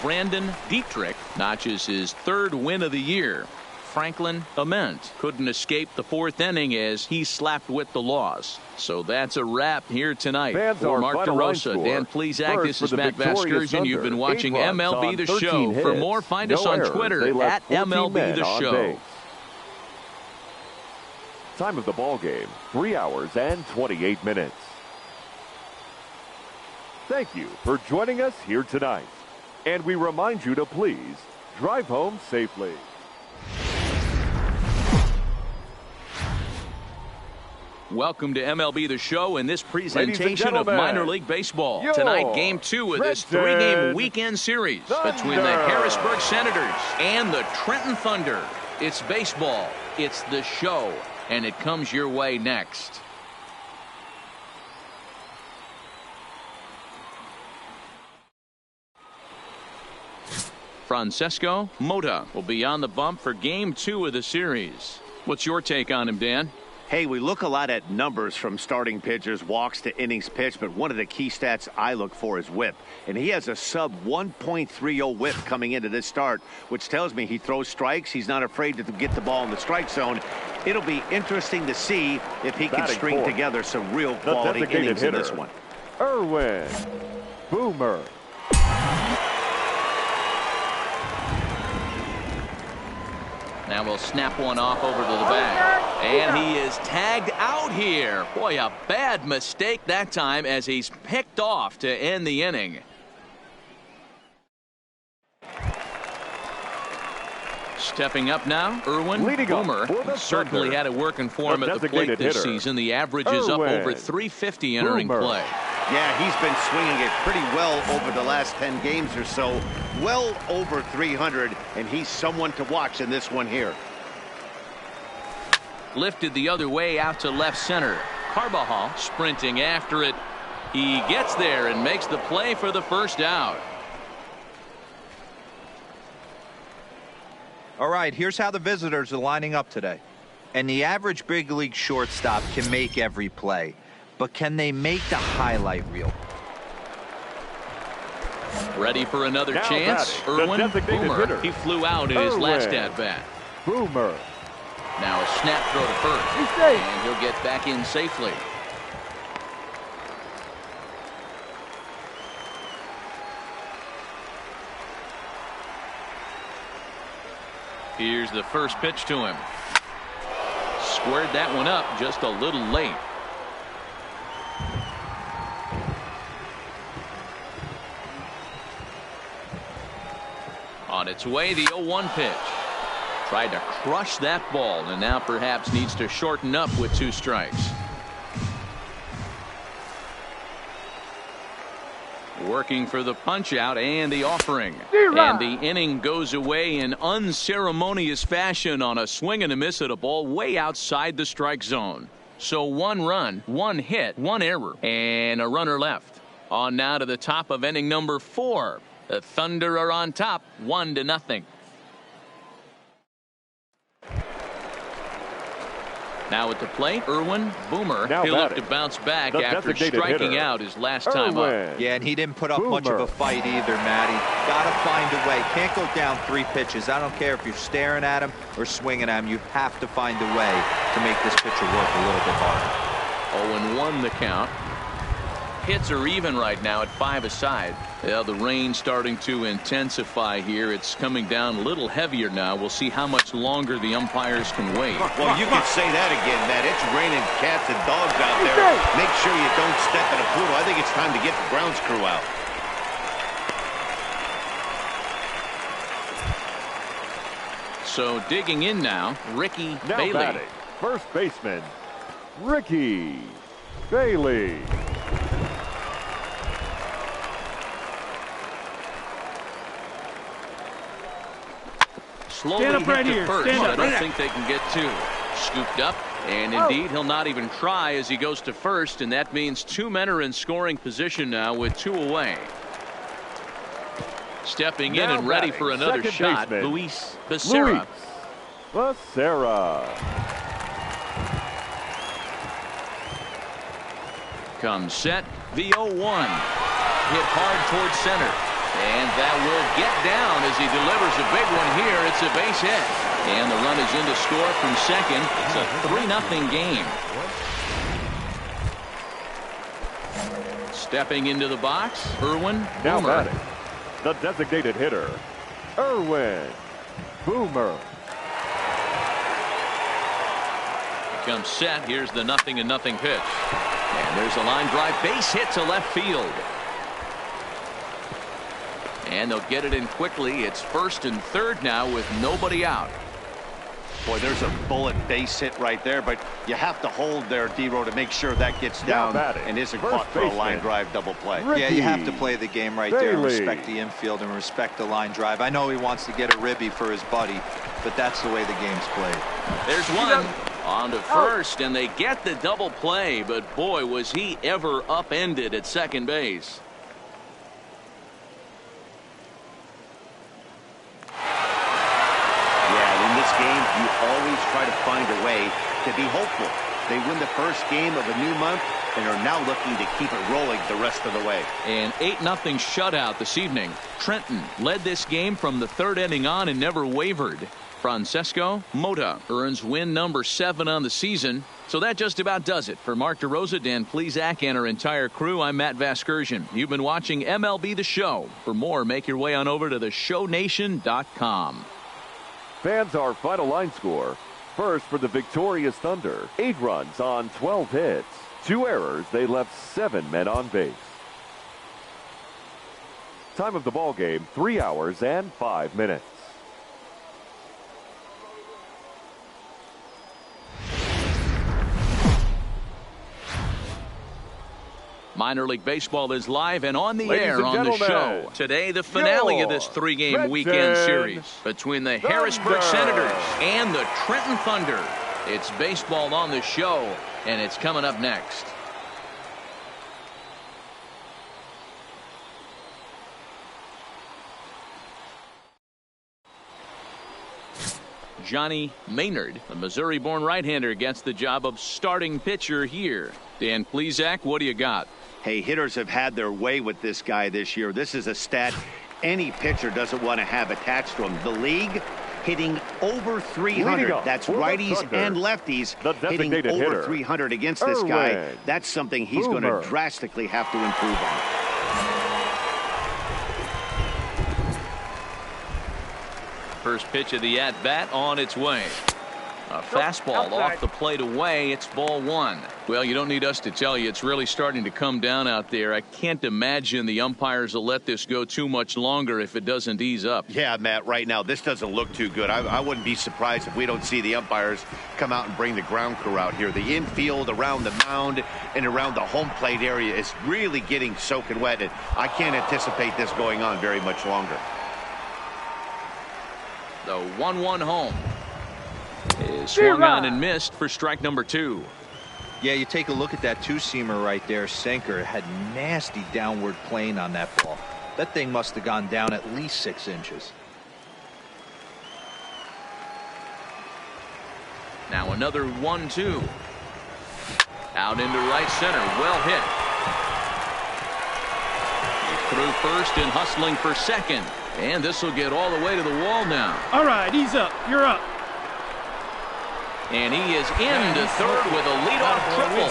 Brandon Dietrich notches his 3rd win of the year. Franklin Ament couldn't escape the 4th inning as he slapped with the loss. So that's a wrap here tonight. For Mark DeRosa, Dan Plesac, this is Matt Vasgersian. You've been watching MLB The Show. For more, find us on Twitter at MLB The Show. Time of the ball game, 3 hours and 28 minutes. Thank you for joining us here tonight. And we remind you to please drive home safely. Welcome to MLB The Show in this presentation of minor league baseball. Tonight, game 2 of this 3-game weekend series between the Harrisburg Senators and the Trenton Thunder. It's baseball, it's the show, and it comes your way next. Francesco Mota will be on the bump for game 2 of the series. What's your take on him, Dan? Hey, we look a lot at numbers from starting pitchers, walks to innings pitched, but one of the key stats I look for is whip. And he has a sub 1.30 whip coming into this start, which tells me he throws strikes. He's not afraid to get the ball in the strike zone. It'll be interesting to see if he can string together some real quality innings in this one. Erwin Boomer. Now we'll snap one off over to the bag. And he is tagged out here. Boy, a bad mistake that time as he's picked off to end the inning. Stepping up now, Erwin Boomer certainly had it working for him at the plate this season. The average is up over 350 entering play. Yeah, he's been swinging it pretty well over the last 10 games or so. Well over 300, and he's someone to watch in this one here. Lifted the other way out to left center. Carbajal sprinting after it. He gets there and makes the play for the first out. All right, here's how the visitors are lining up today. And the average big league shortstop can make every play, but can they make the highlight reel? Ready for another chance? Erwin Boomer. He flew out in his last at-bat. Boomer. Now a snap throw to first. And he'll get back in safely. Here's the first pitch to him. Squared that one up just a little late. On its way, the 0-1 pitch. Tried to crush that ball and now perhaps needs to shorten up with 2 strikes. Working for the punch out and the offering. And the inning goes away in unceremonious fashion on a swing and a miss at a ball way outside the strike zone. So 1 run, 1 hit, 1 error, and a runner left. On now to the top of inning number 4. The Thunder are on top, 1-0. Now at the plate, Erwin Boomer. Now He'll look batting, to bounce back the after designated striking hitter, out his last time Erwin up. Yeah, and he didn't put up much of Boomer. a fight either, Matty. Got to find a way. Can't go down 3 pitches. I don't care if you're staring at him or swinging at him. You have to find a way to make this pitcher work a little bit harder. 0-1 the count. Hits are even right now at 5 aside. Yeah, the rain starting to intensify here. It's coming down a little heavier now. We'll see how much longer the umpires can wait. Well, you can say that again, Matt. It's raining cats and dogs out there. Make sure you don't step in a poodle. I think it's time to get the grounds crew out. So digging in now, Ricky Now Bailey. batting, first baseman, Ricky Bailey. Slowly Stand up hit right to here. first. Stand up I don't right think they can get 2. Scooped up, and indeed he'll not even try as he goes to first, and that means 2 men are in scoring position now with 2 away. Stepping in Now and ready batting, for another second shot, baseman, Luis Becerra. Becerra. Comes set, the 0-1. Hit hard towards center. And that will get down as he delivers a big one here. It's a base hit. And the run is in to score from second. It's a 3-0 game. Stepping into the box, Erwin Now Boomer. batting, the designated hitter, Erwin Boomer. Comes set. Here's the 0-0 pitch. And there's a line drive base hit to left field. And they'll get it in quickly. It's first and third now with nobody out. Boy, there's a bullet base hit right there, but you have to hold there, D-Row, to make sure that gets down and isn't caught for a line drive double play. Ricky Yeah, you have to play the game right there and Bailey. respect the infield and respect the line drive. I know he wants to get a ribby for his buddy, but that's the way the game's played. There's one on to first, and they get the double play, but boy, was he ever upended at second base. Game, you always try to find a way to be hopeful. They win the first game of a new month and are now looking to keep it rolling the rest of the way. An 8-0 shutout this evening. Trenton led this game from the 3rd inning on and never wavered. Francesco Mota earns win number 7 on the season. So that just about does it. For Mark DeRosa, Dan Plesac, and our entire crew, I'm Matt Vasgersian. You've been watching MLB The Show. For more, make your way on over to theshownation.com. Fans, our final line score. First for the victorious Thunder, 8 runs on 12 hits. 2 errors, they left 7 men on base. Time of the ball game, 3 hours and 5 minutes. Minor League Baseball is live and on the Ladies air and on the gentlemen, show. Today, the finale of this 3-game weekend series between the Harrisburg Senators and the Trenton Thunder. It's baseball on the show, and it's coming up next. Johnny Maynard, the Missouri-born right-hander, gets the job of starting pitcher here. Dan Plesac, what do you got? Hey, hitters have had their way with this guy this year. This is a stat any pitcher doesn't want to have attached to him. The league hitting over 300. That's righties and lefties hitting over 300 against this guy. That's something he's going to drastically have to improve on. First pitch of the at-bat on its way. A fastball off the plate away. It's ball 1. Well, you don't need us to tell you it's really starting to come down out there. I can't imagine the umpires will let this go too much longer if it doesn't ease up. Yeah, Matt, right now this doesn't look too good. I wouldn't be surprised if we don't see the umpires come out and bring the ground crew out here. The infield around the mound and around the home plate area is really getting soaking wet, and I can't anticipate this going on very much longer. The 1-1 home is swung on and missed for strike number 2. Yeah, you take a look at that two-seamer right there. Sinker had nasty downward plane on that ball. That thing must have gone down at least 6 inches. Now another 1-2. Out into right center. Well hit. Through first and hustling for second. And this will get all the way to the wall now. All right, he's up. You're up. And he is into third with a leadoff triple.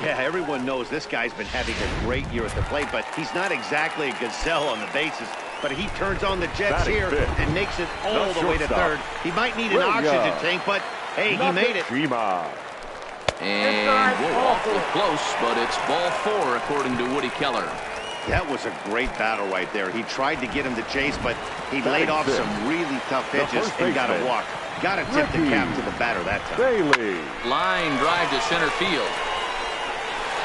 Yeah, everyone knows this guy's been having a great year at the plate, but he's not exactly a gazelle on the bases. But he turns on the Jets here and makes it all the way to third. He might need an oxygen tank, but hey, he made it. And we're awfully close, but it's ball 4 according to Woody Keller. That was a great battle right there. He tried to get him to chase, but he laid off some really tough pitches and got a walk. Got to tip the cap to the batter that time. Line drive to center field.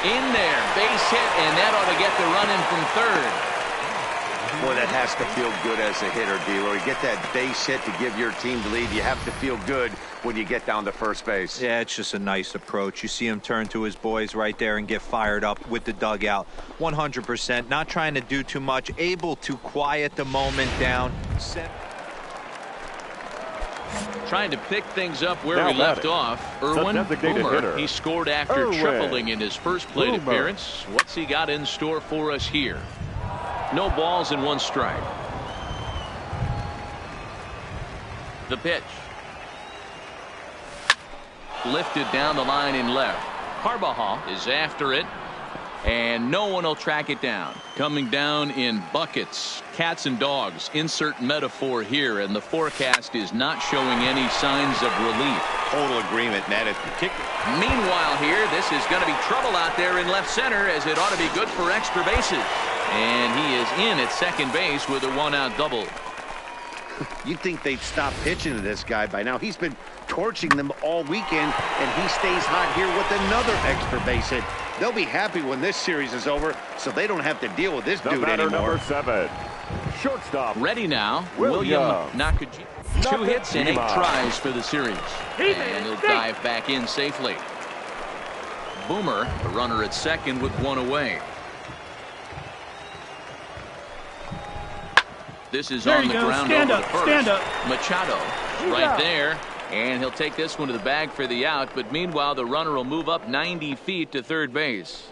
In there, base hit, and that ought to get the run in from third. Boy, that has to feel good as a hitter, D-Roy. You get that base hit to give your team the lead. You have to feel good when you get down to first base. Yeah, it's just a nice approach. You see him turn to his boys right there and get fired up with the dugout. 100%. Not trying to do too much. Able to quiet the moment down. Trying to pick things up where we left off. Irwin Boomer. He scored after tripling in his first plate appearance. What's he got in store for us here? No balls and 1 strike. The pitch. Lifted down the line in left. Harbaugh is after it. And no one will track it down. Coming down in buckets. Cats and dogs. Insert metaphor here. And the forecast is not showing any signs of relief. Total agreement, Matt. It's particular. Meanwhile here, this is going to be trouble out there in left center, as it ought to be good for extra bases. And he is in at second base with a 1-out double. You'd think they'd stop pitching to this guy by now. He's been torching them all weekend, and he stays hot here with another extra base hit. They'll be happy when this series is over, so they don't have to deal with this dude anymore. Number 7, shortstop. Ready now, William Nakajima. 2 hits and 8 tries for the series. And he'll dive back in safely. Boomer, the runner at second with 1 away. This is on the ground over to first. Stand up. Machado right there. And he'll take this one to the bag for the out. But meanwhile, the runner will move up 90 feet to third base.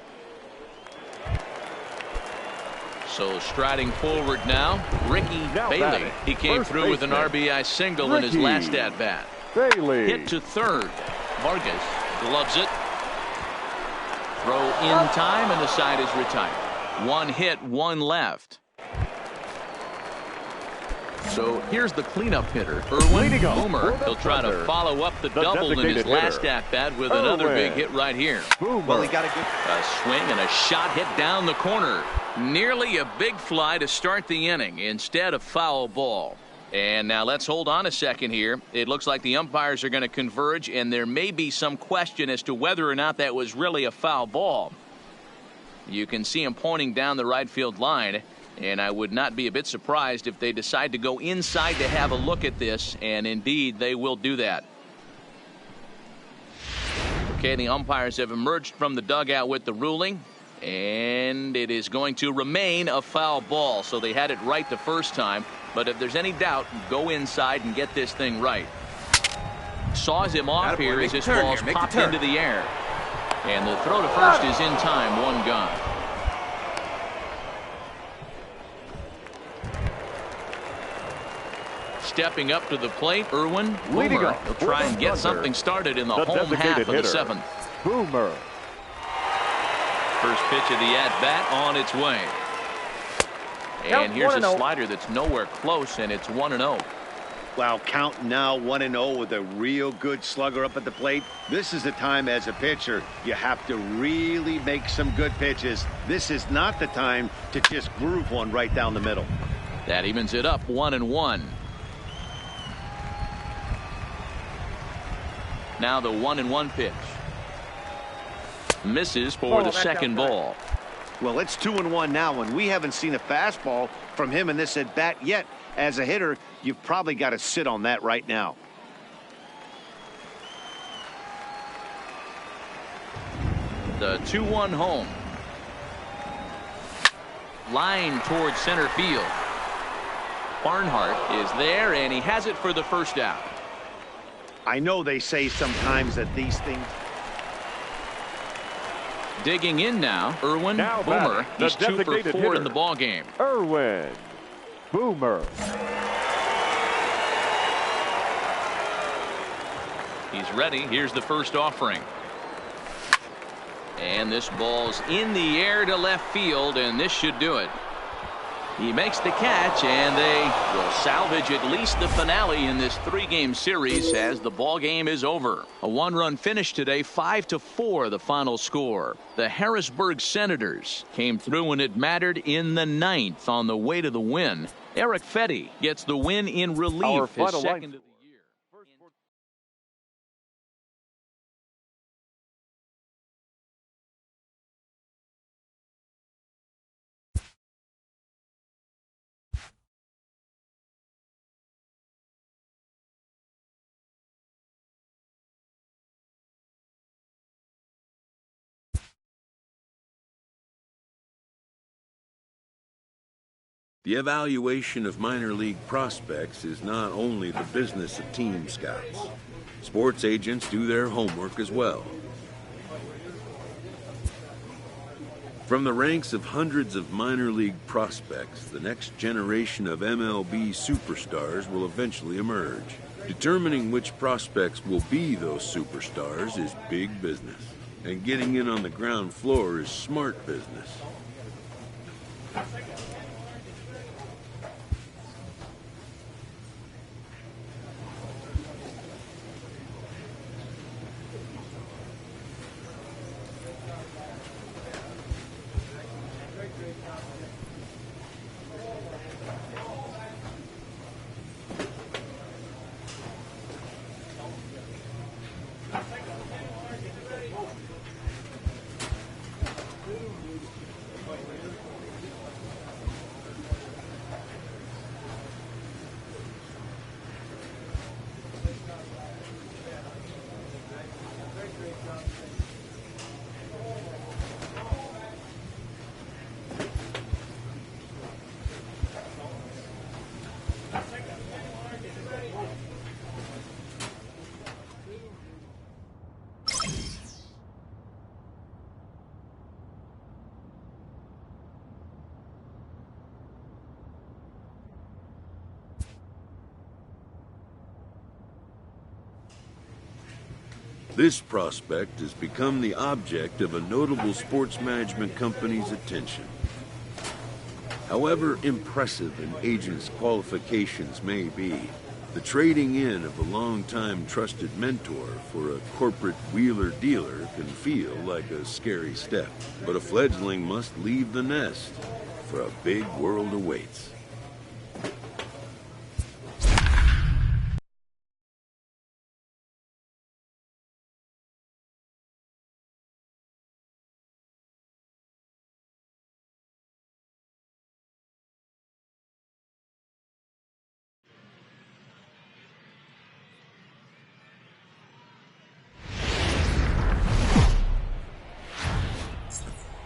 So striding forward now, Ricky Bailey. He came through with an RBI single in his last at-bat. Hit to third. Vargas gloves it. Throw in time, and the side is retired. 1 hit, 1 left. So here's the cleanup hitter, Irwin Boomer. He'll try to follow up the double in his last at-bat with another big hit right here. Well, he got a swing and a shot hit down the corner. Nearly a big fly to start the inning instead of foul ball. And now let's hold on a second here. It looks like the umpires are going to converge, and there may be some question as to whether or not that was really a foul ball. You can see him pointing down the right field line. And I would not be a bit surprised if they decide to go inside to have a look at this. And indeed, they will do that. Okay, the umpires have emerged from the dugout with the ruling. And it is going to remain a foul ball. So they had it right the first time. But if there's any doubt, go inside and get this thing right. Saws him off here as this ball's popped into the air. And the throw to first is in time. 1 gone. Stepping up to the plate, Irwin Boomer. He'll try and get something started in the home half of the 7th. Boomer. First pitch of the at-bat on its way. And here's a slider that's nowhere close, and it's 1-0. Wow, count now 1-0 with a real good slugger up at the plate. This is the time as a pitcher you have to really make some good pitches. This is not the time to just groove one right down the middle. That evens it up 1-1. Now the 1-1 pitch. Misses for the second ball. Well, it's 2-1 now, and we haven't seen a fastball from him in this at bat yet. As a hitter, you've probably got to sit on that right now. The 2-1 home. Line towards center field. Barnhart is there, and he has it for the first out. I know they say sometimes that these things. Digging in now, Erwin Boomer. He's 2 for 4 in the ball game. Erwin Boomer. He's ready. Here's the first offering. And this ball's in the air to left field, and this should do it. He makes the catch, and they will salvage at least the finale in this 3-game series as the ball game is over. A 1-run finish today, 5-4 the final score. The Harrisburg Senators came through when it mattered in the 9th on the way to the win. Eric Fetty gets the win in relief, his second of the year. The evaluation of minor league prospects is not only the business of team scouts. Sports agents do their homework as well. From the ranks of hundreds of minor league prospects, the next generation of MLB superstars will eventually emerge. Determining which prospects will be those superstars is big business, and getting in on the ground floor is smart business. This prospect has become the object of a notable sports management company's attention. However impressive an agent's qualifications may be, the trading in of a long-time trusted mentor for a corporate wheeler-dealer can feel like a scary step. But a fledgling must leave the nest, for a big world awaits.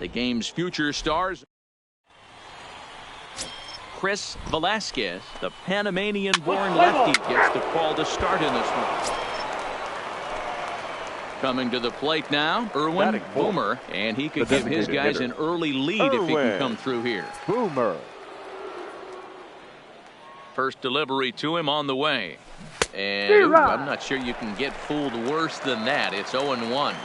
The game's future stars. Chris Velasquez, the Panamanian-born lefty, gets the call to start in this one. Coming to the plate now, Erwin Boomer, and he could give his guys an early lead if he can come through here. Boomer. First delivery to him on the way. And I'm not sure you can get fooled worse than that. It's 0-1.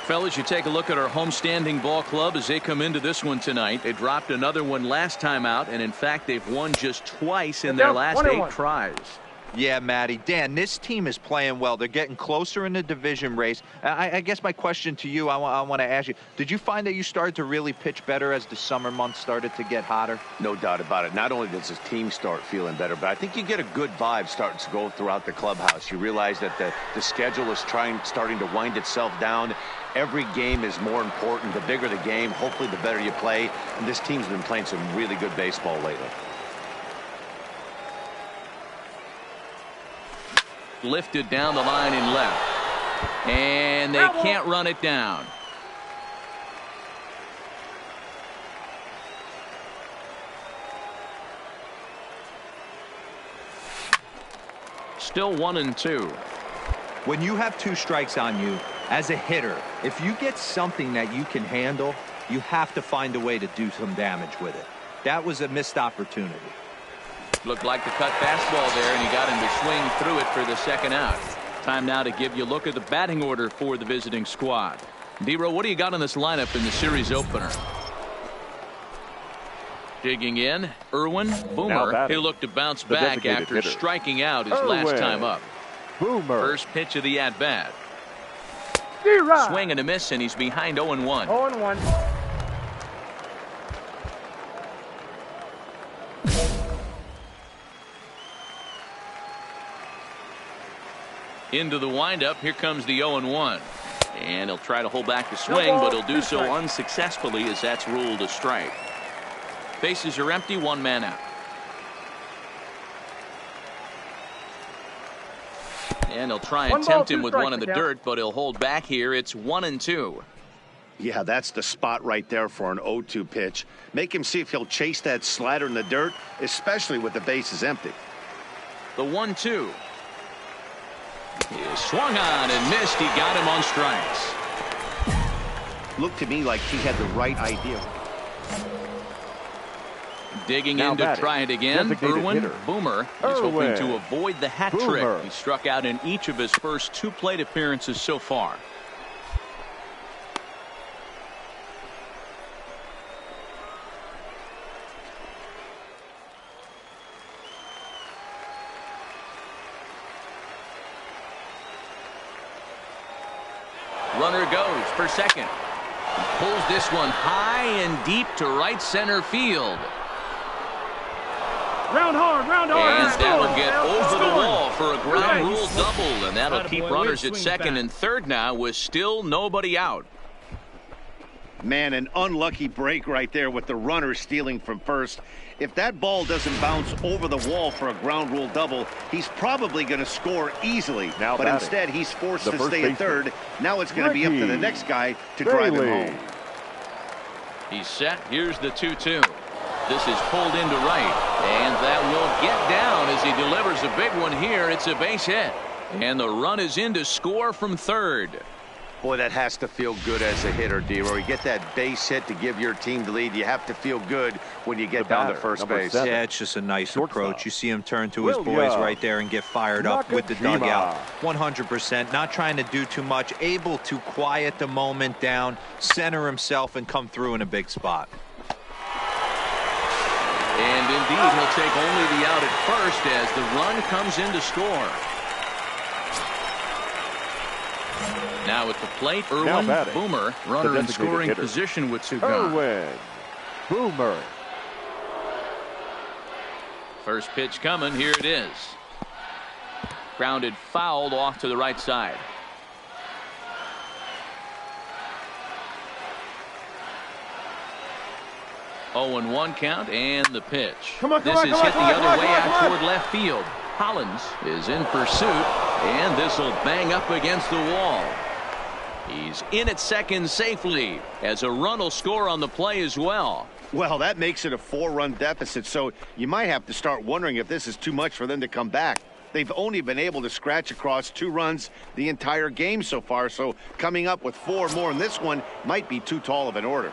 Fellas, you take a look at our homestanding ball club as they come into this one tonight. They dropped another one last time out, and in fact, they've won just twice in their last 8 tries. Yeah, Matty. Dan, this team is playing well. They're getting closer in the division race. I guess my question to you, I want to ask you, did you find that you started to really pitch better as the summer months started to get hotter? No doubt about it. Not only does this team start feeling better, but I think you get a good vibe starting to go throughout the clubhouse. You realize that the schedule is starting to wind itself down. Every game is more important. The bigger the game, hopefully the better you play. And this team's been playing some really good baseball lately. Lifted down the line in left. And they can't run it down. Still 1-2. When you have 2 strikes on you, as a hitter, if you get something that you can handle, you have to find a way to do some damage with it. That was a missed opportunity. Looked like the cut fastball there, and he got him to swing through it for the second out. Time now to give you a look at the batting order for the visiting squad. D-Row, what do you got on this lineup in the series opener? Digging in, Irwin Boomer. He'll look to bounce back after striking out his last time up. Boomer. First pitch of the at-bat. Swing and a miss, and he's behind 0-1. 0-1. Into the windup. Here comes the 0-1. And he'll try to hold back the swing, but he'll do so unsuccessfully as that's ruled a strike. Bases are empty, 1 man out. And he'll try and tempt him with one in the dirt, but he'll hold back here. It's 1-2. Yeah, that's the spot right there for an 0-2 pitch. Make him see if he'll chase that slider in the dirt, especially with the bases empty. The 1-2. He swung on and missed. He got him on strikes. Looked to me like he had the right idea. Digging in to try it again. Irwin Boomer. He's hoping to avoid the hat trick. He struck out in each of his first 2 plate appearances so far. Runner goes for second. He pulls this one high and deep to right center field. Round hard, round hard. And that'll get over the wall for a ground rule double, and that'll keep runners at second and third now with still nobody out. Man, an unlucky break right there with the runner stealing from first. If that ball doesn't bounce over the wall for a ground rule double, he's probably going to score easily. But instead, he's forced to stay at third. Now it's going to be up to the next guy to drive him home. He's set. Here's the 2-2. This is pulled into right, and that will get down as he delivers a big one here. It's a base hit, and the run is in to score from third. Boy, that has to feel good as a hitter, D-Roy. You get that base hit to give your team the lead. You have to feel good when you get down to first base. Yeah, it's just a nice approach. You see him turn to his boys right there and get fired up with the dugout. 100%, not trying to do too much, able to quiet the moment down, center himself, and come through in a big spot. And indeed, he'll take only the out at first as the run comes in to score. Now at the plate, Irwin Boomer, runner in scoring position with 2 gone. Irwin Boomer. First pitch coming. Here it is. Grounded fouled off to the right side. Oh, and 1 count, and the pitch. This is hit the other way out toward left field. Hollins is in pursuit, and this will bang up against the wall. He's in at second safely, as a run will score on the play as well. Well, that makes it a 4-run deficit, so you might have to start wondering if this is too much for them to come back. They've only been able to scratch across 2 runs the entire game so far, so coming up with 4 more in this one might be too tall of an order.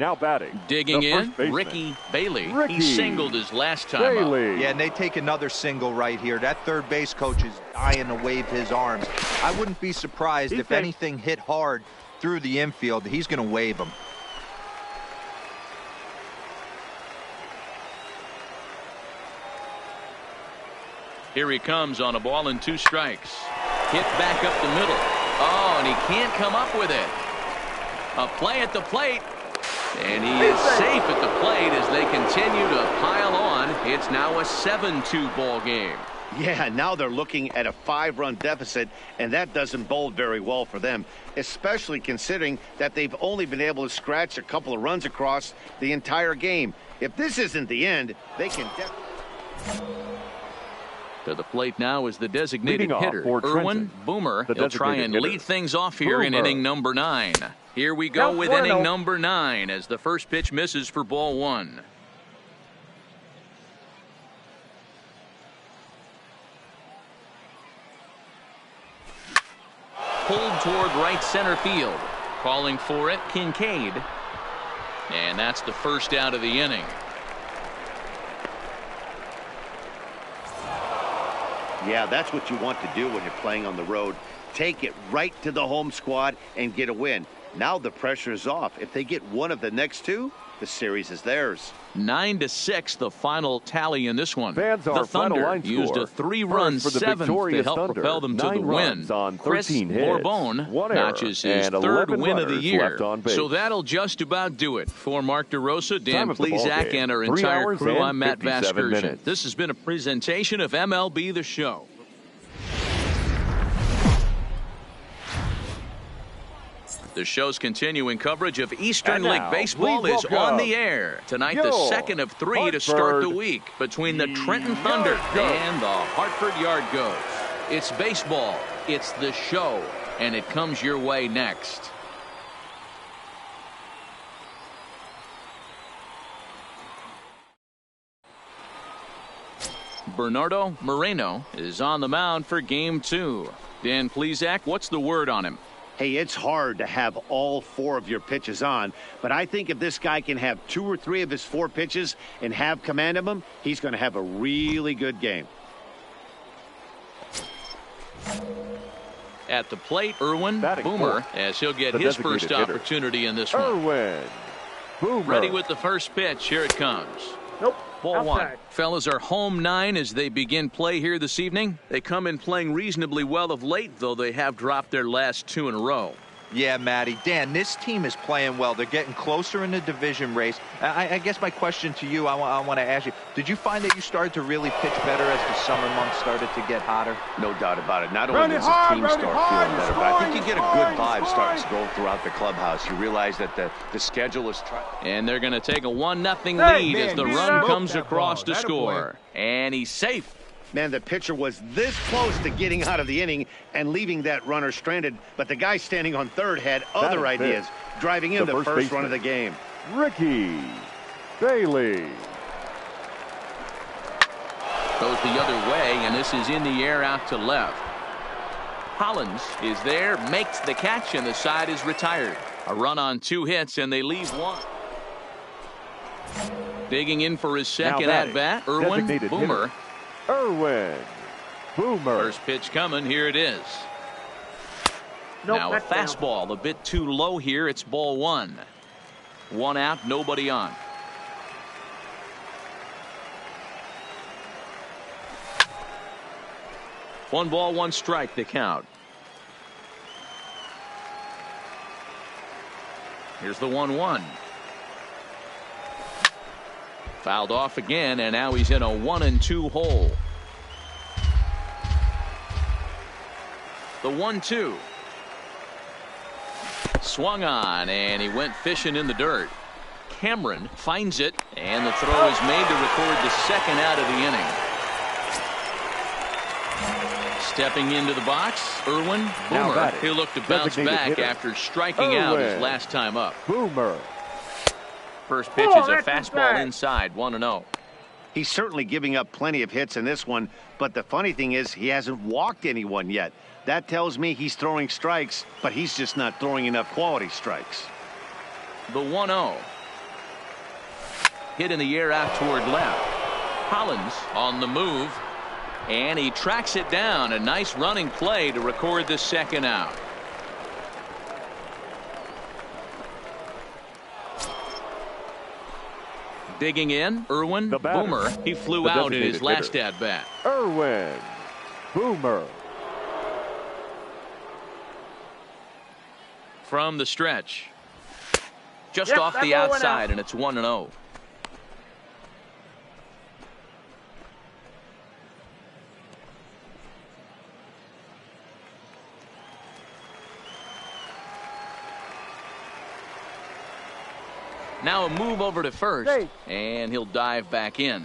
Now batting. Digging in, Ricky Bailey. He singled his last time up. Yeah, and they take another single right here. That third base coach is dying to wave his arms. I wouldn't be surprised if anything hit hard through the infield. He's going to wave them. Here he comes on a ball and 2 strikes. Hit back up the middle. Oh, and he can't come up with it. A play at the plate. And he is safe at the plate as they continue to pile on. It's now a 7-2 ball game. Yeah, now they're looking at a 5-run deficit, and that doesn't bode very well for them, especially considering that they've only been able to scratch a couple of runs across the entire game. If this isn't the end, they can definitely... To the plate now is the designated hitter, Irwin Boomer. He'll try and lead things off here in inning number 9. Here we go with inning number 9 as the first pitch misses for ball 1. pulled toward right center field. Calling for it, Kincaid. And that's the first out of the inning. Yeah, that's what you want to do when you're playing on the road. Take it right to the home squad and get a win. Now the pressure is off. If they get one of the next two, the series is theirs. 9-6, the final tally in this one. Fans, the Thunder used a 3-run seventh to help propel them to the win. Chris Bourbon notches his third win of the year. So that'll just about do it. For Mark DeRosa, Dan Plesac, and our entire crew, I'm Matt Vasgersian. This has been a presentation of MLB The Show. The show's continuing coverage of Eastern League Baseball is on the air. Tonight, the second of three to start the week between the Trenton Thunder and the Hartford Yard Goats. It's baseball, it's the show, and it comes your way next. Bernardo Moreno is on the mound for Game 2. Dan Plesac, what's the word on him? Hey, it's hard to have all four of your pitches on, but I think if this guy can have 2 or 3 of his 4 pitches and have command of them, he's going to have a really good game. At the plate, Erwin Boomer, as he'll get his first opportunity in this one. Erwin Boomer. Ready with the first pitch. Here it comes. Nope. Ball 1. Fellas are home 9 as they begin play here this evening. They come in playing reasonably well of late, though they have dropped their last 2 in a row. Yeah, Matty. Dan, this team is playing well. They're getting closer in the division race. I guess my question to you, I want to ask you, did you find that you started to really pitch better as the summer months started to get hotter? No doubt about it. Not only does the team start feeling better, but I think you get a good vibe starting to go throughout the clubhouse. You realize that the schedule is trying. And they're going to take a 1-0 lead as the run comes across to score. And he's safe. Man, the pitcher was this close to getting out of the inning and leaving that runner stranded, but the guy standing on third had other ideas, driving in the first run of the game. Ricky Bailey goes the other way, and this is in the air out to left. Hollins is there, makes the catch, and the side is retired. A run on 2 hits, and they leave 1. Digging in for his second at-bat, Erwin Boomer. Erwin Boomer. First pitch coming. Here it is. Nope, now a fastball a bit too low here. It's ball 1. 1 out, nobody on. One ball, 1 strike, the count. Here's the 1-1. Fouled off again, and now he's in a 1-2 hole. The 1-2. Swung on, and he went fishing in the dirt. Cameron finds it, and the throw is made to record the second out of the inning. Stepping into the box, Erwin Boomer. He'll look to bounce back after striking out his last time up. Boomer. First pitch is a fastball inside, 1-0. He's certainly giving up plenty of hits in this one, but the funny thing is he hasn't walked anyone yet. That tells me he's throwing strikes, but he's just not throwing enough quality strikes. The 1-0. Hit in the air out toward left. Hollins on the move, and he tracks it down. A nice running play to record the second out. Digging in, Erwin Boomer. He flew out in his last at-bat. Erwin Boomer. From the stretch. Just off the outside, and it's 1-0. Now a move over to first, and he'll dive back in.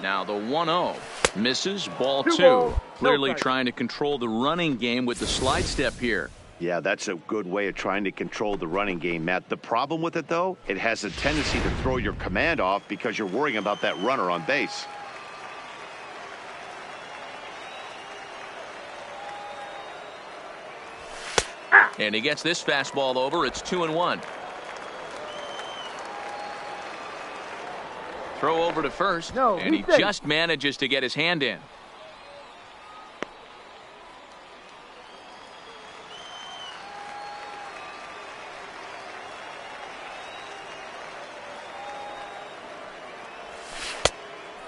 Now the 1-0 misses, ball 2. Clearly trying to control the running game with the slide step here. Yeah, that's a good way of trying to control the running game, Matt. The problem with it, though, it has a tendency to throw your command off because you're worrying about that runner on base. And he gets this fastball over. It's 2-1. Throw over to first, and he just manages to get his hand in.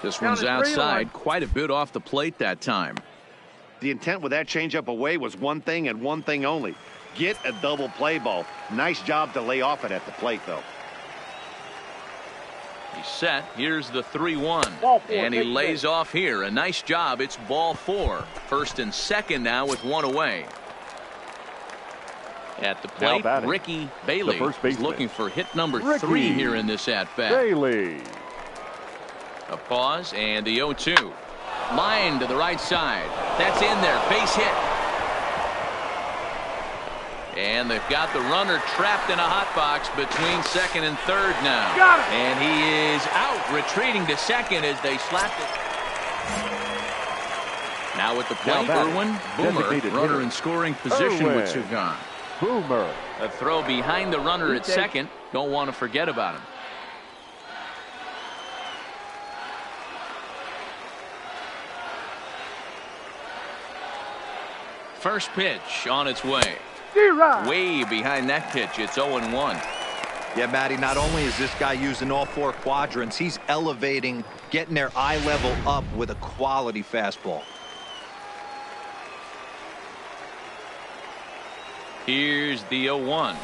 This one's outside, quite a bit off the plate that time. The intent with that changeup away was one thing and one thing only. Get a double play ball. Nice job to lay off it at the plate, though. He's set. Here's the 3-1. And he lays off here. A nice job. It's ball 4. First and second now with one away. At the plate, Ricky Bailey is looking for hit number 3 here in this at-bat. Bailey. A pause and the 0-2. Line to the right side. That's in there. Base hit. And they've got the runner trapped in a hot box between second and third now. And he is out, retreating to second as they slapped it. Now at the plate, Irwin Boomer, runner in scoring position with Sugan. Boomer. A throw behind the runner at second. Don't want to forget about him. First pitch on its way. Way behind that pitch. It's 0-1. Yeah, Matty, not only is this guy using all 4 quadrants, he's elevating, getting their eye level up with a quality fastball. Here's the 0-1.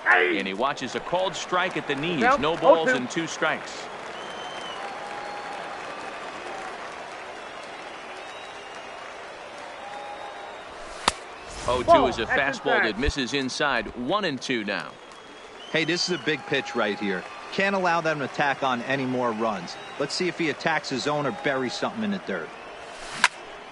And he watches a called strike at the knees. No balls and 2 strikes. 0-2 is a fastball that misses inside. 1-2 now. Hey, this is a big pitch right here. Can't allow them to attack on any more runs. Let's see if he attacks his zone or buries something in the dirt.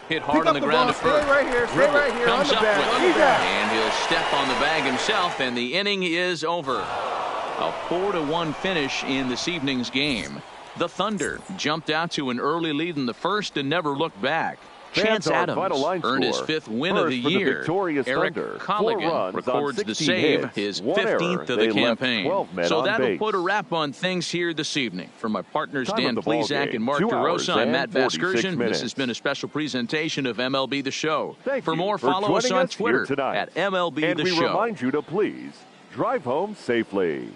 Hit hard on the ground at first. Stay right here. Stay right here. Comes on the up bag. with it. And he'll step on the bag himself, and the inning is over. A 4-1 finish in this evening's game. The Thunder jumped out to an early lead in the first and never looked back. Chance Adams earned his 5th win of the year. Eric Colligan records the save, his 15th of the campaign. So that'll put a wrap on things here this evening. For my partners Dan Plesac and Mark DeRosa, I'm Matt Vasgersian. This has been a special presentation of MLB The Show. For more, follow us on Twitter at MLB The Show. And we remind you to please drive home safely.